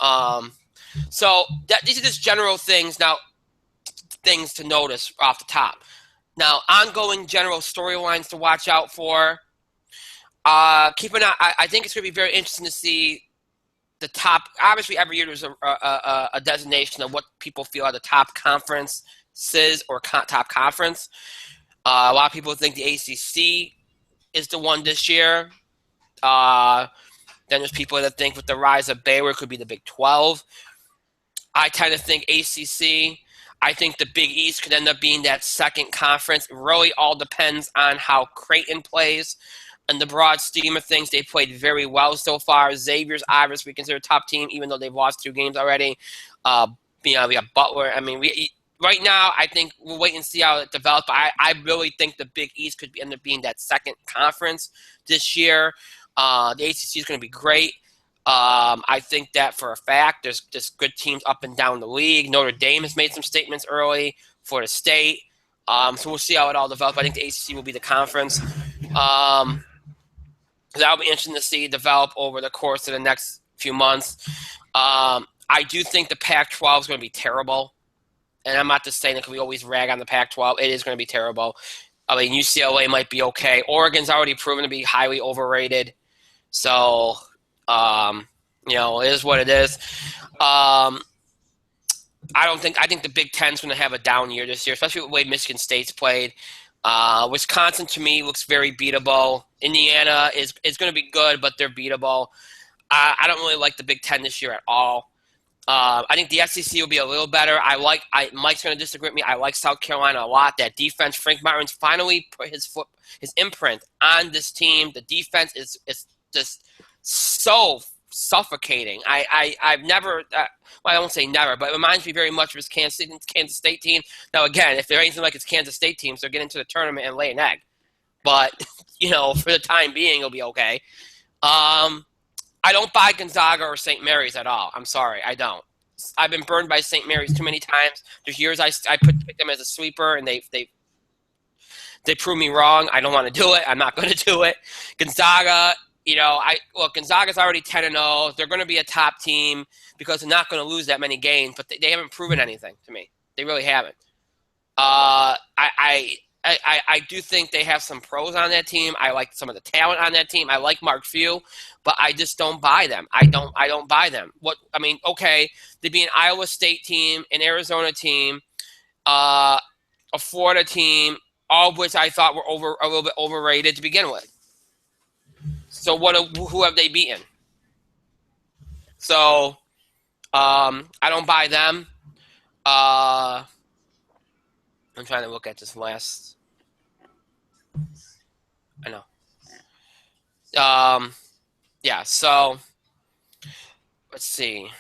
So these are just general things. Now, things to notice off the top. Now, ongoing general storylines to watch out for. Keep an eye. I think it's going to be very interesting to see the top. Obviously, every year there's a designation of what people feel are the top conferences or top conference. A lot of people think the ACC is the one this year. Then there's people that think with the rise of Baylor it could be the Big 12. I tend to think ACC. I think the Big East could end up being that second conference. It really all depends on how Creighton plays. In the broad scheme of things, they played very well so far. Xavier's obviously we consider a top team, even though they've lost 2 games already. We have Butler. I mean, right now, I think we'll wait and see how it develops. But I really think the Big East could end up being that second conference this year. The ACC is going to be great. I think that for a fact. There's just good teams up and down the league. Notre Dame has made some statements early. Florida State. So we'll see how it all develops. I think the ACC will be the conference. That'll be interesting to see develop over the course of the next few months. I do think the Pac-12 is going to be terrible. And I'm not just saying that because we always rag on the Pac-12. It is going to be terrible. I mean, UCLA might be okay. Oregon's already proven to be highly overrated. So, it is what it is. I think the Big Ten's going to have a down year this year, especially with the way Michigan State's played. Wisconsin, to me, looks very beatable. Indiana is going to be good, but they're beatable. I don't really like the Big Ten this year at all. I think the SEC will be a little better. Mike's going to disagree with me. I like South Carolina a lot. That defense, Frank Martin's finally put his imprint on this team. The defense is just so suffocating. I've never, I won't say never, but it reminds me very much of his Kansas State team. Now, again, if they're anything like his Kansas State team, so get into the tournament and lay an egg. But, for the time being, it'll be okay. I don't buy Gonzaga or St. Mary's at all. I'm sorry, I don't. I've been burned by St. Mary's too many times. There's years I picked them as a sweeper, and they prove me wrong. I don't want to do it. I'm not going to do it. Gonzaga, Gonzaga's already 10-0. They're going to be a top team because they're not going to lose that many games, but they haven't proven anything to me. They really haven't. I do think they have some pros on that team. I like some of the talent on that team. I like Mark Few, but I just don't buy them. I don't buy them. Okay, they'd be an Iowa State team, an Arizona team, a Florida team, all of which I thought were a little bit overrated to begin with. So who have they beaten? So I don't buy them. I'm trying to look at this last. I know. So let's see.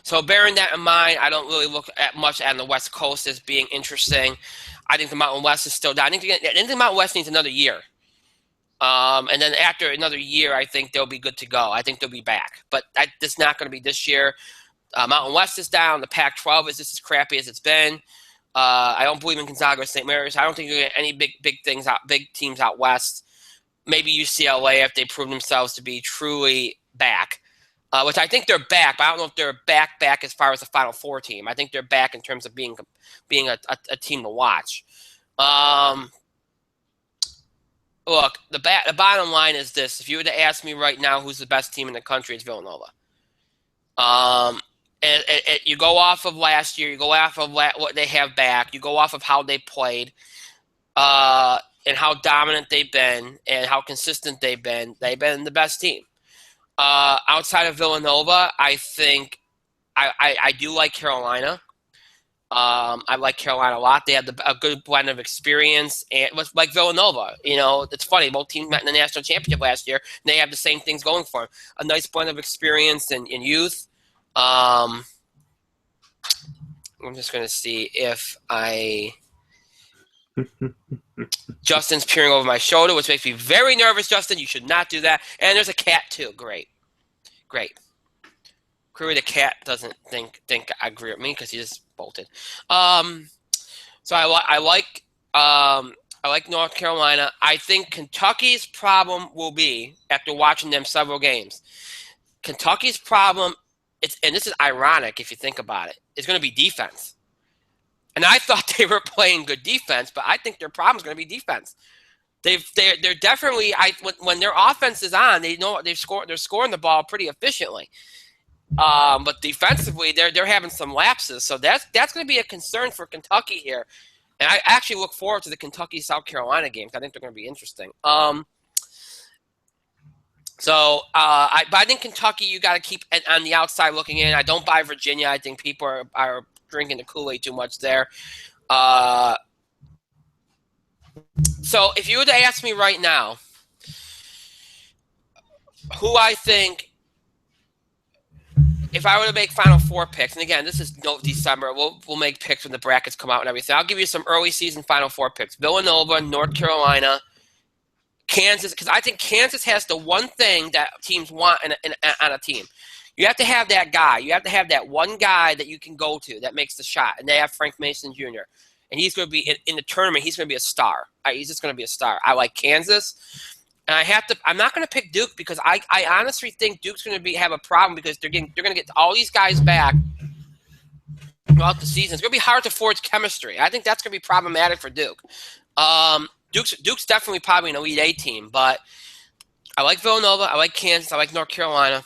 So bearing that in mind, I don't really look at much on the West Coast as being interesting. I think the Mountain West is still down. I think the Mountain West needs another year. And then after another year, I think they'll be good to go. I think they'll be back. But that's not going to be this year. Mountain West is down. The Pac-12 is just as crappy as it's been. I don't believe in Gonzaga or St. Mary's. I don't think you're going to get any big teams out west. Maybe UCLA if they prove themselves to be truly back. Which I think they're back, but I don't know if they're back as far as the Final Four team. I think they're back in terms of being a team to watch. Look, the bottom line is this. If you were to ask me right now who's the best team in the country, it's Villanova. You go off of last year. You go off of what they have back. You go off of how they played and how dominant they've been and how consistent they've been. They've been the best team. Outside of Villanova, I think I do like Carolina. I like Carolina a lot. They have a good blend of experience, and like Villanova. You know, it's funny. Both teams met in the national championship last year, and they have the same things going for them. A nice blend of experience and youth. I'm just going to see if Justin's peering over my shoulder, which makes me very nervous, Justin. You should not do that. And there's a cat, too. Great. Clearly the cat doesn't think I agree with me because he just bolted. So I like North Carolina. I think Kentucky's problem will be, after watching them several games, Kentucky's problem, and this is ironic if you think about it, is going to be defense. And I thought they were playing good defense, but I think their problem is going to be defense. They're definitely when their offense is on, they know they're scoring the ball pretty efficiently. But defensively, they're having some lapses, so that's going to be a concern for Kentucky here. And I actually look forward to the Kentucky-South Carolina games. I think they're going to be interesting. But I think Kentucky, you got to keep on the outside looking in. I don't buy Virginia. I think people are drinking the Kool-Aid too much there. So if you were to ask me right now who I think, if I were to make Final Four picks, and again, this is no December, we'll make picks when the brackets come out and everything. I'll give you some early season Final Four picks. Villanova, North Carolina, Kansas, because I think Kansas has the one thing that teams want on a team. You have to have that guy. You have to have that one guy that you can go to that makes the shot, and they have Frank Mason Jr., and he's going to be in the tournament. He's going to be a star. He's just going to be a star. I like Kansas, and I'm not going to pick Duke because I honestly think Duke's going to have a problem because they're going to get all these guys back throughout the season. It's going to be hard to forge chemistry. I think that's going to be problematic for Duke. Duke's definitely probably an Elite Eight team, but I like Villanova. I like Kansas. I like North Carolina.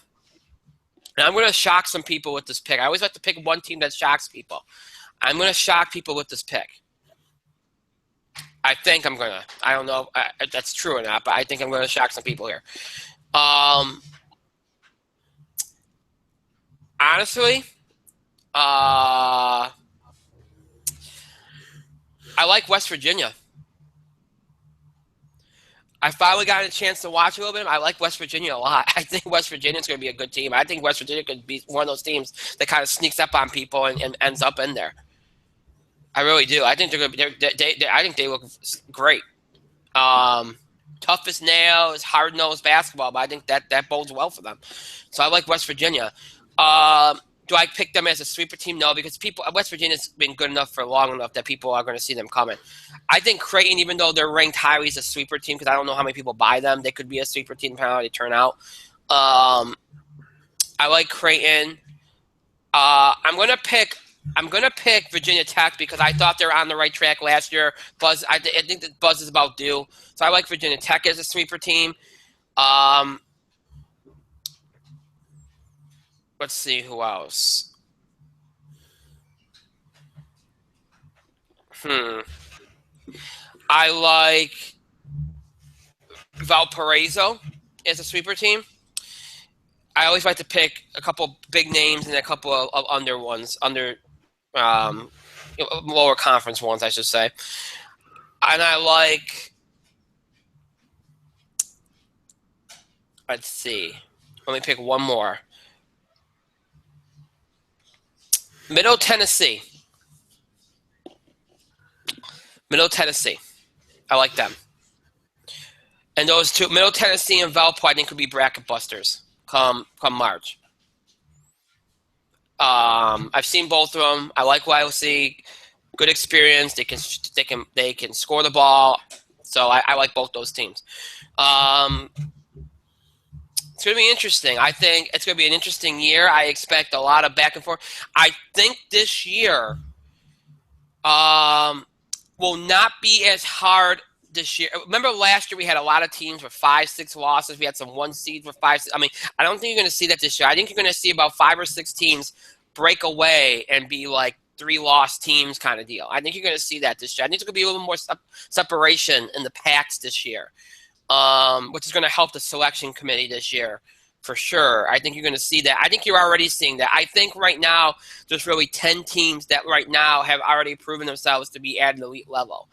And I'm going to shock some people with this pick. I always like to pick one team that shocks people. I'm going to shock people with this pick. I think I'm going to. I don't know if that's true or not, but I think I'm going to shock some people here. Honestly, I like West Virginia. I finally got a chance to watch a little bit. I like West Virginia a lot. I think West Virginia is going to be a good team. I think West Virginia could be one of those teams that kind of sneaks up on people and ends up in there. I really do. I think they're going to be. I think they look great. Tough as nails, hard nosed basketball, but I think that bodes well for them. So I like West Virginia. Do I pick them as a sweeper team? No, because West Virginia's been good enough for long enough that people are going to see them coming. I think Creighton, even though they're ranked highly as a sweeper team, because I don't know how many people buy them, they could be a sweeper team depending on how they turn out. I like Creighton. I'm going to pick Virginia Tech because I thought they were on the right track last year. I think the buzz is about due. So I like Virginia Tech as a sweeper team. Let's see who else. I like Valparaiso as a sweeper team. I always like to pick a couple big names and a couple of lower conference ones, I should say. And I like, let's see. Let me pick one more. Middle Tennessee. Middle Tennessee. I like them. And those two, Middle Tennessee and Valpo, I think could be bracket busters come March. I've seen both of them. I like what I see. Good experience. They can score the ball. So I like both those teams. It's going to be interesting. I think it's going to be an interesting year. I expect a lot of back and forth. I think this year will not be as hard this year. Remember last year we had a lot of teams with 5-6 losses. We had some 1 seeds with 5. I mean, I don't think you're going to see that this year. I think you're going to see about 5 or 6 teams break away and be like 3-loss teams kind of deal. I think you're going to see that this year. I think there's going to be a little more separation in the packs this year, which is going to help the selection committee this year for sure. I think you're going to see that. I think you're already seeing that. I think right now there's really 10 teams that right now have already proven themselves to be at an elite level.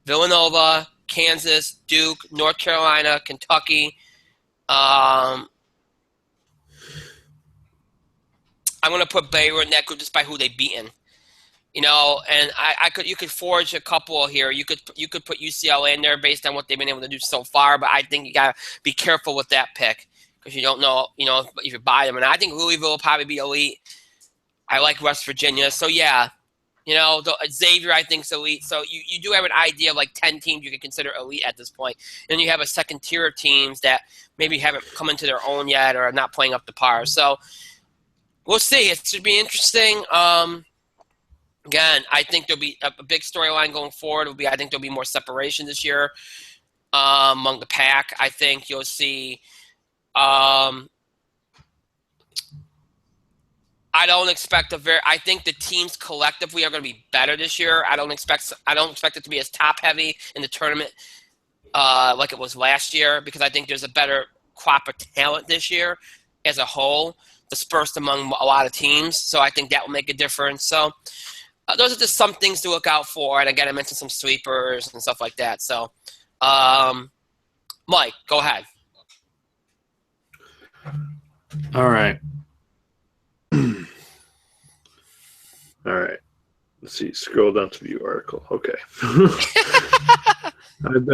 Villanova, Kansas, Duke, North Carolina, Kentucky. I'm going to put Baylor in that group just by who they've beaten. You know, and you could forge a couple here. You could put UCLA in there based on what they've been able to do so far, but I think you got to be careful with that pick because you don't know, you know, if you buy them. And I think Louisville will probably be elite. I like West Virginia. So, yeah, you know, Xavier I think is elite. So you do have an idea of like 10 teams you could consider elite at this point. And you have a second tier of teams that maybe haven't come into their own yet or are not playing up to par. So we'll see. It should be interesting. Again, I think there'll be a big storyline going forward. I think there'll be more separation this year among the pack. I think you'll see. I don't expect I think the teams collectively are going to be better this year. I don't expect it to be as top heavy in the tournament like it was last year because I think there's a better crop of talent this year as a whole, dispersed among a lot of teams. So I think that will make a difference. So. Those are just some things to look out for. And again, I mentioned some sweepers and stuff like that. So, Mike, go ahead. All right. All right. Let's see. Scroll down to view article. Okay. I've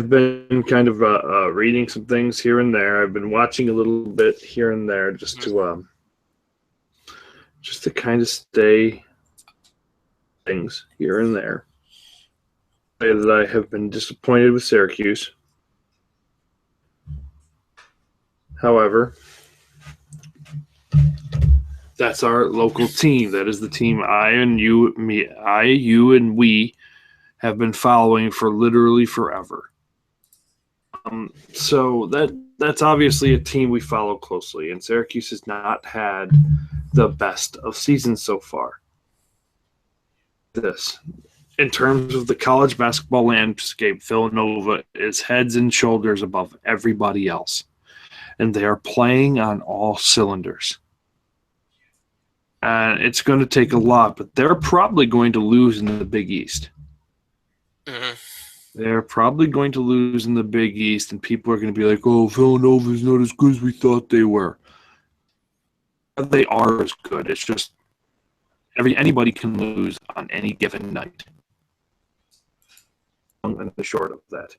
been kind of reading some things here and there. I've been watching a little bit here and there just to kind of stay things here and there. That I have been disappointed with Syracuse. However, that's our local team. That is the team you and we have been following for literally forever. So that's obviously a team we follow closely, and Syracuse has not had the best of seasons so far. In terms of the college basketball landscape, Villanova is heads and shoulders above everybody else, and they are playing on all cylinders. And it's going to take a lot, but they're probably going to lose in the Big East. Mm-hmm. They're probably going to lose in the Big East, and people are going to be like, oh, Villanova's not as good as we thought they were. They are as good. It's just anybody can lose on any given night. And the short of that.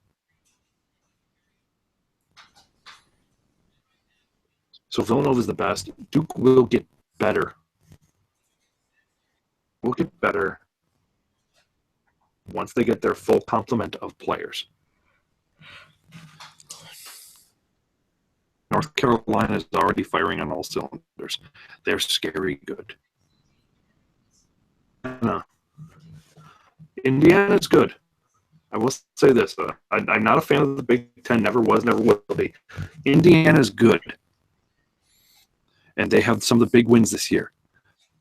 So Villanova is the best. Duke will get better. Will get better once they get their full complement of players. North Carolina is already firing on all cylinders. They're scary good. Indiana's good. I will say this. I'm not a fan of the Big Ten. Never was, never will be. Indiana's good. And they have some of the big wins this year.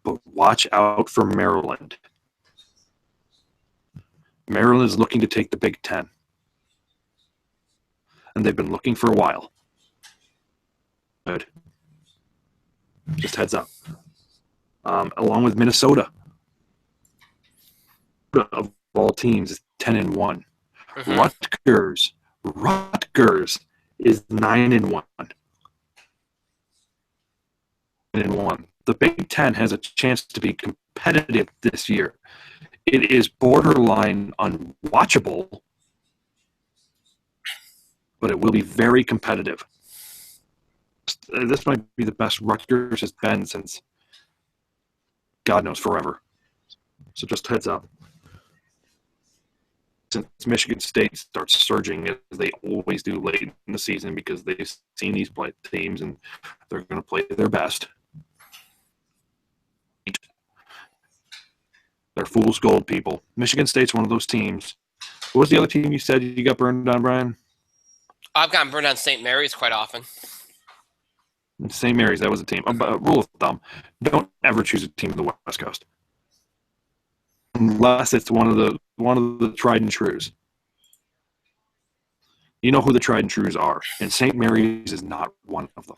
But watch out for Maryland. Maryland is looking to take the Big Ten. And they've been looking for a while. Good. Just heads up. Along with Minnesota. Of all teams is 10-1. Mm-hmm. Rutgers is 9-1. 9-1. The Big Ten has a chance to be competitive this year. It is borderline unwatchable, but it will be very competitive. This might be the best Rutgers has been since God knows forever. So just heads up. Since Michigan State starts surging as they always do late in the season because they've seen these play teams and they're going to play their best. They're fool's gold, people. Michigan State's one of those teams. What was the other team you said you got burned on, Brian? I've gotten burned on St. Mary's quite often. St. Mary's, that was a team. Rule of thumb, don't ever choose a team in the West Coast. Unless it's one of the tried and trues. You know who the tried and trues are, and St. Mary's is not one of them.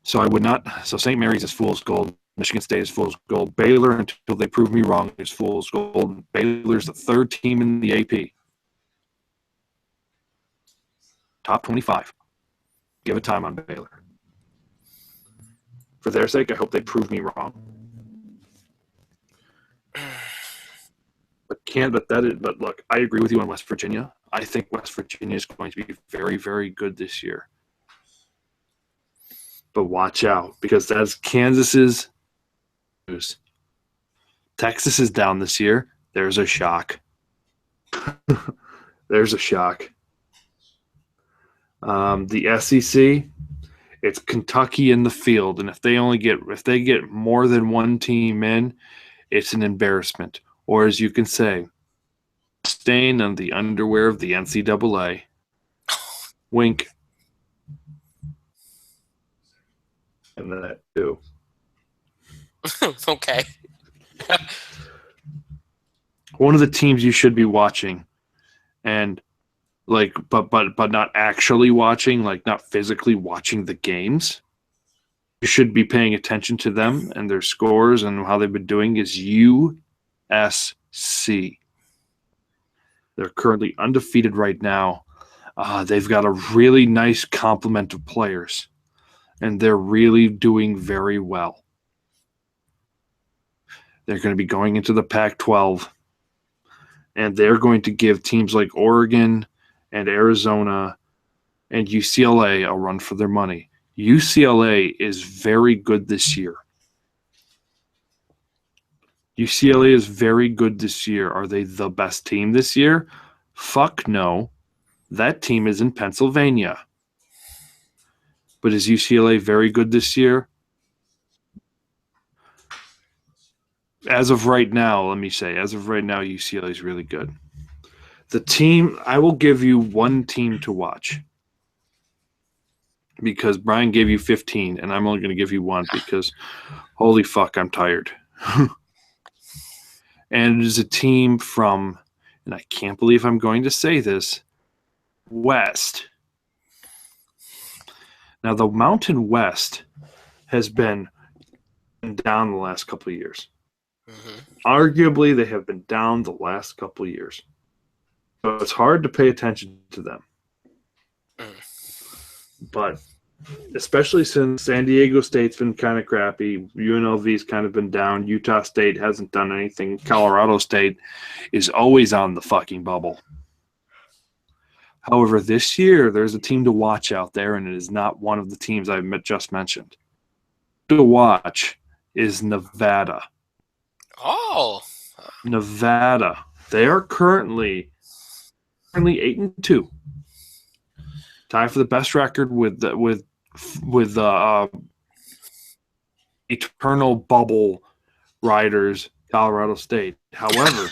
So I would not. So St. Mary's is fool's gold. Michigan State is fool's gold. Baylor, until they prove me wrong, is fool's gold. Baylor's the third team in the AP. Top 25. Give it time on Baylor. For their sake, I hope they prove me wrong. But look, I agree with you on West Virginia. I think West Virginia is going to be very, very good this year. But watch out, because that's Kansas's news. Texas is down this year. There's a shock. There's a shock. The SEC, it's Kentucky in the field, and if they get more than one team in, it's an embarrassment. Or as you can say, stain on the underwear of the NCAA. Wink. And that too. Okay. One of the teams you should be watching, and but not actually watching, like not physically watching the games. You should be paying attention to them and their scores and how they've been doing is USC. They're currently undefeated right now. They've got a really nice complement of players, and they're really doing very well. They're going to be going into the Pac-12, and they're going to give teams like Oregon and Arizona and UCLA a run for their money. UCLA is very good this year. UCLA is very good this year. Are they the best team this year? Fuck no. That team is in Pennsylvania. But is UCLA very good this year? As of right now, let me say, UCLA is really good. The team, I will give you one team to watch. Because Brian gave you 15, and I'm only going to give you one because, holy fuck, I'm tired. And it is a team from, and I can't believe I'm going to say this, West. Now, the Mountain West has been down the last couple of years. Mm-hmm. Arguably, they have been down the last couple of years. So it's hard to pay attention to them. But especially since San Diego State's been kind of crappy, UNLV's kind of been down, Utah State hasn't done anything, Colorado State is always on the fucking bubble. However, this year there's a team to watch out there, and it is not one of the teams I just mentioned. To watch is Nevada. Oh. Nevada. They are currently 8-2. Tied for the best record with eternal bubble riders, Colorado State. However,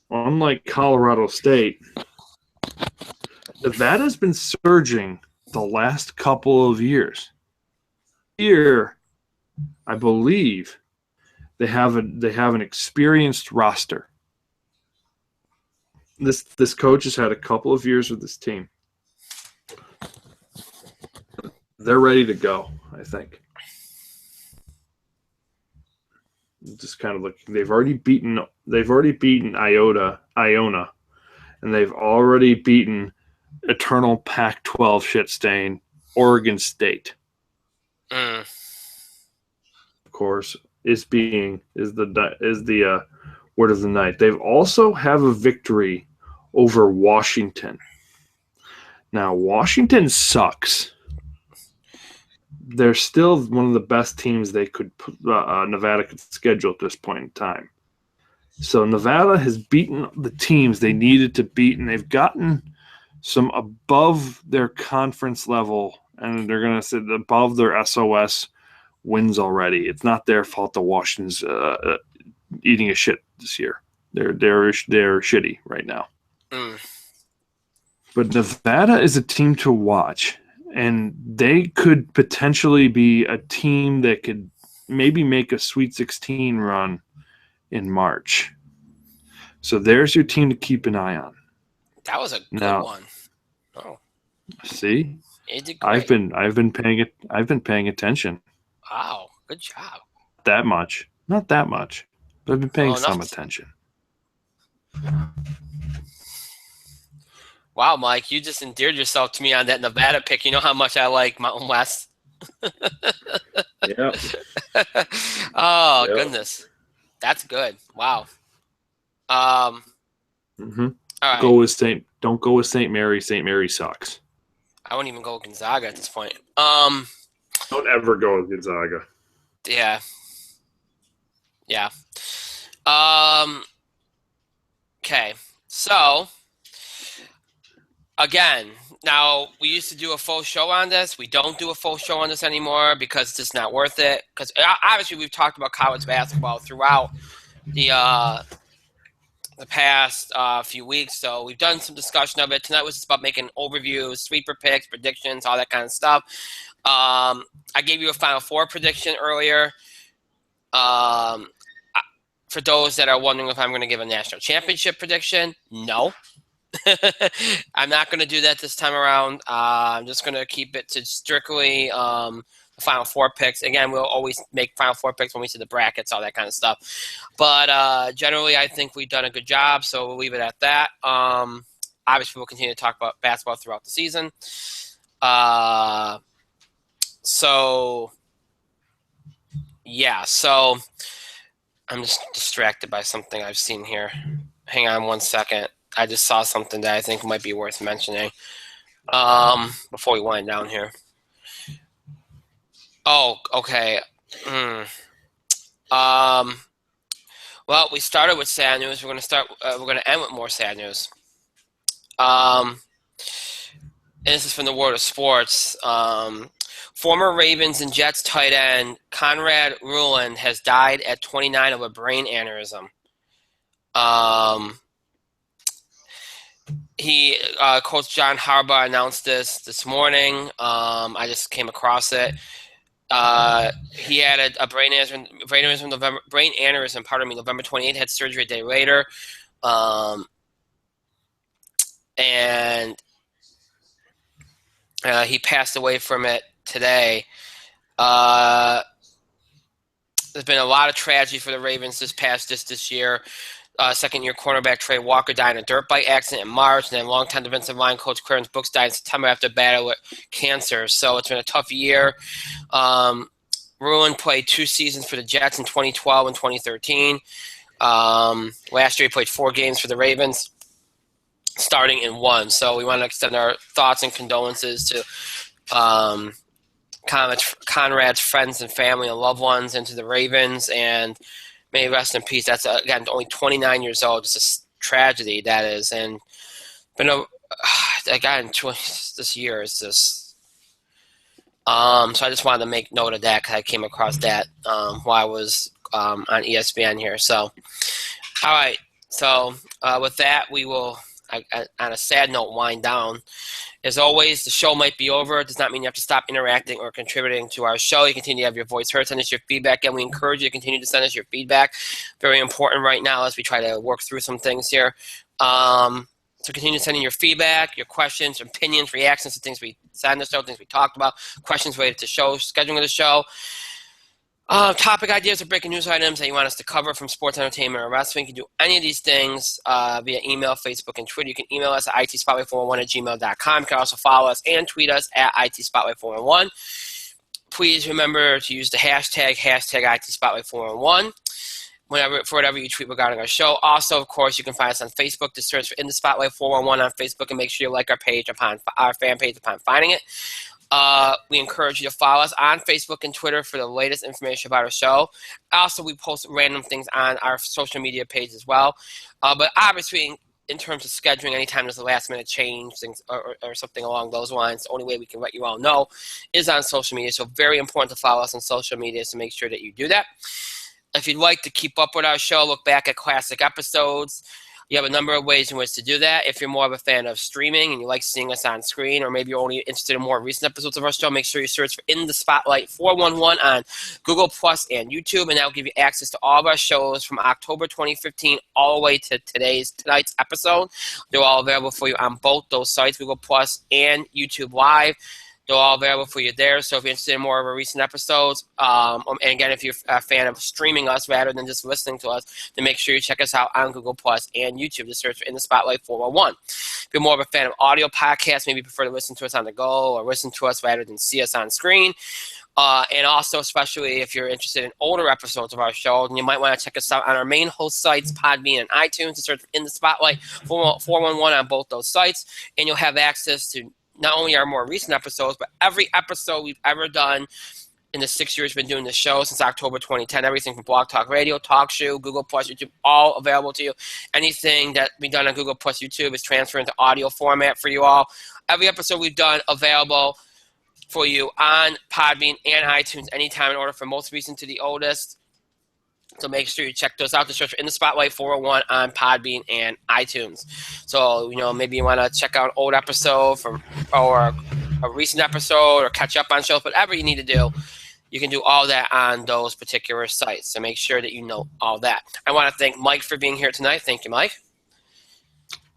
unlike Colorado State, Nevada's been surging the last couple of years. Here, I believe they have an experienced roster. This coach has had a couple of years with this team. They're ready to go, I think. Just kind of looking. They've already beaten Iona, and they've already beaten eternal Pac-12 shit stain, Oregon State. Mm. Of course, is the word of the night. They've also have a victory over Washington. Now, Washington sucks. They're still one of the best teams Nevada could schedule at this point in time. So Nevada has beaten the teams they needed to beat, and they've gotten some above their conference level, and they're going to say above their SOS wins already. It's not their fault that Washington's eating a shit this year. They're shitty right now. Mm. But Nevada is a team to watch, and they could potentially be a team that could maybe make a Sweet 16 run in March. So there's your team to keep an eye on. That was a good one. Oh, see, it did great. I've been paying attention. Wow, good job. Not that much, but I've been paying some attention. Wow, Mike, you just endeared yourself to me on that Nevada pick. You know how much I like Mountain West. Yeah. Oh, yep. Goodness, that's good. Wow. Mm-hmm. All right. Don't go with St. Mary. St. Mary sucks. I wouldn't even go with Gonzaga at this point. Don't ever go with Gonzaga. Yeah. Yeah. Okay. So, again, now we used to do a full show on this. We don't do a full show on this anymore because it's just not worth it. Because obviously we've talked about college basketball throughout the past few weeks, so we've done some discussion of it. Tonight was just about making overviews, sweeper picks, predictions, all that kind of stuff. I gave you a Final Four prediction earlier. For those that are wondering if I'm going to give a national championship prediction, no. I'm not going to do that this time around. I'm just going to keep it to strictly the Final Four picks. Again, we'll always make Final Four picks when we see the brackets, all that kind of stuff. But generally, I think we've done a good job, so we'll leave it at that. Obviously, we'll continue to talk about basketball throughout the season. So I'm just distracted by something I've seen here. Hang on one second. I just saw something that I think might be worth mentioning before we wind down here. Oh, okay. Well, we started with sad news. We're going to end with more sad news. And this is from the world of sports. Former Ravens and Jets tight end Conrad Ruland has died at 29 of a brain aneurysm. Coach John Harbaugh announced this morning. I just came across it. He had a brain aneurysm November 28th, had surgery a day later. And he passed away from it today. There's been a lot of tragedy for the Ravens this year. Second-year cornerback Trey Walker died in a dirt bike accident in March, and then longtime defensive line coach Clarence Brooks died in September after a battle with cancer. So it's been a tough year. Ruland played 2 seasons for the Jets in 2012 and 2013. Last year he played 4 games for the Ravens, starting in 1. So we want to extend our thoughts and condolences to Conrad's friends and family and loved ones, and to the Ravens, and may rest in peace. That's, again, only 29 years old. It's a tragedy, that is. And again, this year is just so I just wanted to make note of that because I came across that while I was on ESPN here. So, all right. So with that, we will, on a sad note, wind down. As always, the show might be over. It does not mean you have to stop interacting or contributing to our show. You continue to have your voice heard. Send us your feedback, and we encourage you to continue to send us your feedback. Very important right now as we try to work through some things here. So continue sending your feedback, your questions, opinions, reactions to things we said on the show, things we talked about, questions related to show, scheduling of the show. Topic ideas or breaking news items that you want us to cover from sports, entertainment, or wrestling. You can do any of these things via email, Facebook, and Twitter. You can email us at itspotlight411@gmail.com. You can also follow us and tweet us at itspotlight411. Please remember to use the hashtag itspotlight411 for whatever you tweet regarding our show. Also, of course, you can find us on Facebook. Just search for In the Spotlight 411 on Facebook and make sure you like our page upon our fan page upon finding it. We encourage you to follow us on Facebook and Twitter for the latest information about our show. Also, we post random things on our social media page as well. But obviously, in terms of scheduling, anytime there's a last-minute change things or something along those lines, the only way we can let you all know is on social media. So very important to follow us on social media, so make sure that you do that. If you'd like to keep up with our show, look back at classic episodes. You have a number of ways in which to do that. If you're more of a fan of streaming and you like seeing us on screen, or maybe you're only interested in more recent episodes of our show, make sure you search for In the Spotlight 411 on Google Plus and YouTube, and that will give you access to all of our shows from October 2015 all the way to tonight's episode. They're all available for you on both those sites, Google Plus and YouTube Live. They're all available for you there. So if you're interested in more of our recent episodes, and again, if you're a fan of streaming us rather than just listening to us, then make sure you check us out on Google Plus and YouTube. Just search for In the Spotlight 411. If you're more of a fan of audio podcasts, maybe you prefer to listen to us on the go or listen to us rather than see us on screen. And also, especially if you're interested in older episodes of our show, then you might want to check us out on our main host sites, Podbean and iTunes. Just search for In the Spotlight 411 on both those sites, and you'll have access to not only our more recent episodes, but every episode we've ever done in the 6 years we've been doing the show since October 2010. Everything from Blog Talk Radio, TalkShoe, Google Plus, YouTube, all available to you. Anything that we've done on Google Plus, YouTube is transferred into audio format for you all. Every episode we've done available for you on Podbean and iTunes anytime in order from most recent to the oldest. So make sure you check those out. The search In the Spotlight 401 on Podbean and iTunes. So, maybe you want to check out an old episode or a recent episode or catch up on shows, whatever you need to do. You can do all that on those particular sites. So make sure that you know all that. I want to thank Mike for being here tonight. Thank you, Mike.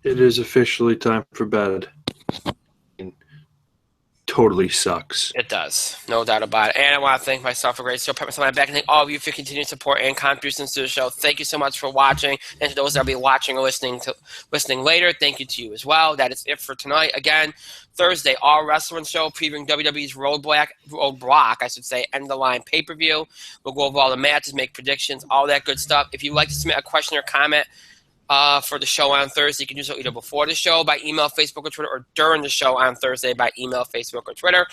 It is officially time for bed. Totally sucks. It does. No doubt about it. And I want to thank myself for great show. Pat myself on my back and thank all of you for continued support and contributions to the show. Thank you so much for watching. And to those that will be watching or listening later, thank you to you as well. That is it for tonight. Again, Thursday, All Wrestling Show previewing WWE's Roadblock, end of the line pay-per-view. We'll go over all the matches, make predictions, all that good stuff. If you'd like to submit a question or comment for the show on Thursday, you can do so either before the show by email, Facebook, or Twitter, or during the show on Thursday by email, Facebook, or Twitter.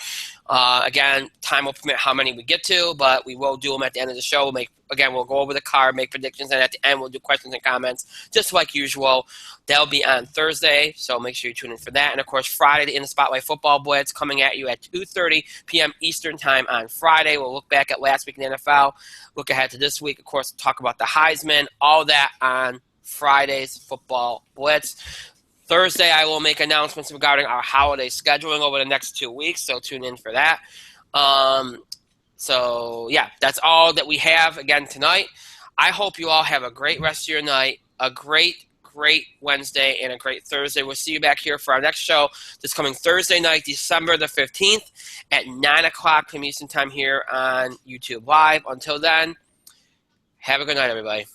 Again, time will permit how many we get to, but we will do them at the end of the show. We'll go over the card, make predictions, and at the end we'll do questions and comments, just like usual. They'll be on Thursday, so make sure you tune in for that. And, of course, Friday, the In the Spotlight Football Blitz coming at you at 2:30 p.m. Eastern Time on Friday. We'll look back at last week in the NFL, look ahead to this week, of course, talk about the Heisman, all that on Friday's Football Blitz. Thursday, I will make announcements regarding our holiday scheduling over the next 2 weeks, so tune in for that. That's all that we have again tonight. I hope you all have a great rest of your night, a great Wednesday, and a great Thursday. We'll see you back here for our next show this coming Thursday night, December the 15th at 9 o'clock p.m. Eastern Time here on YouTube Live. Until then, have a good night, everybody.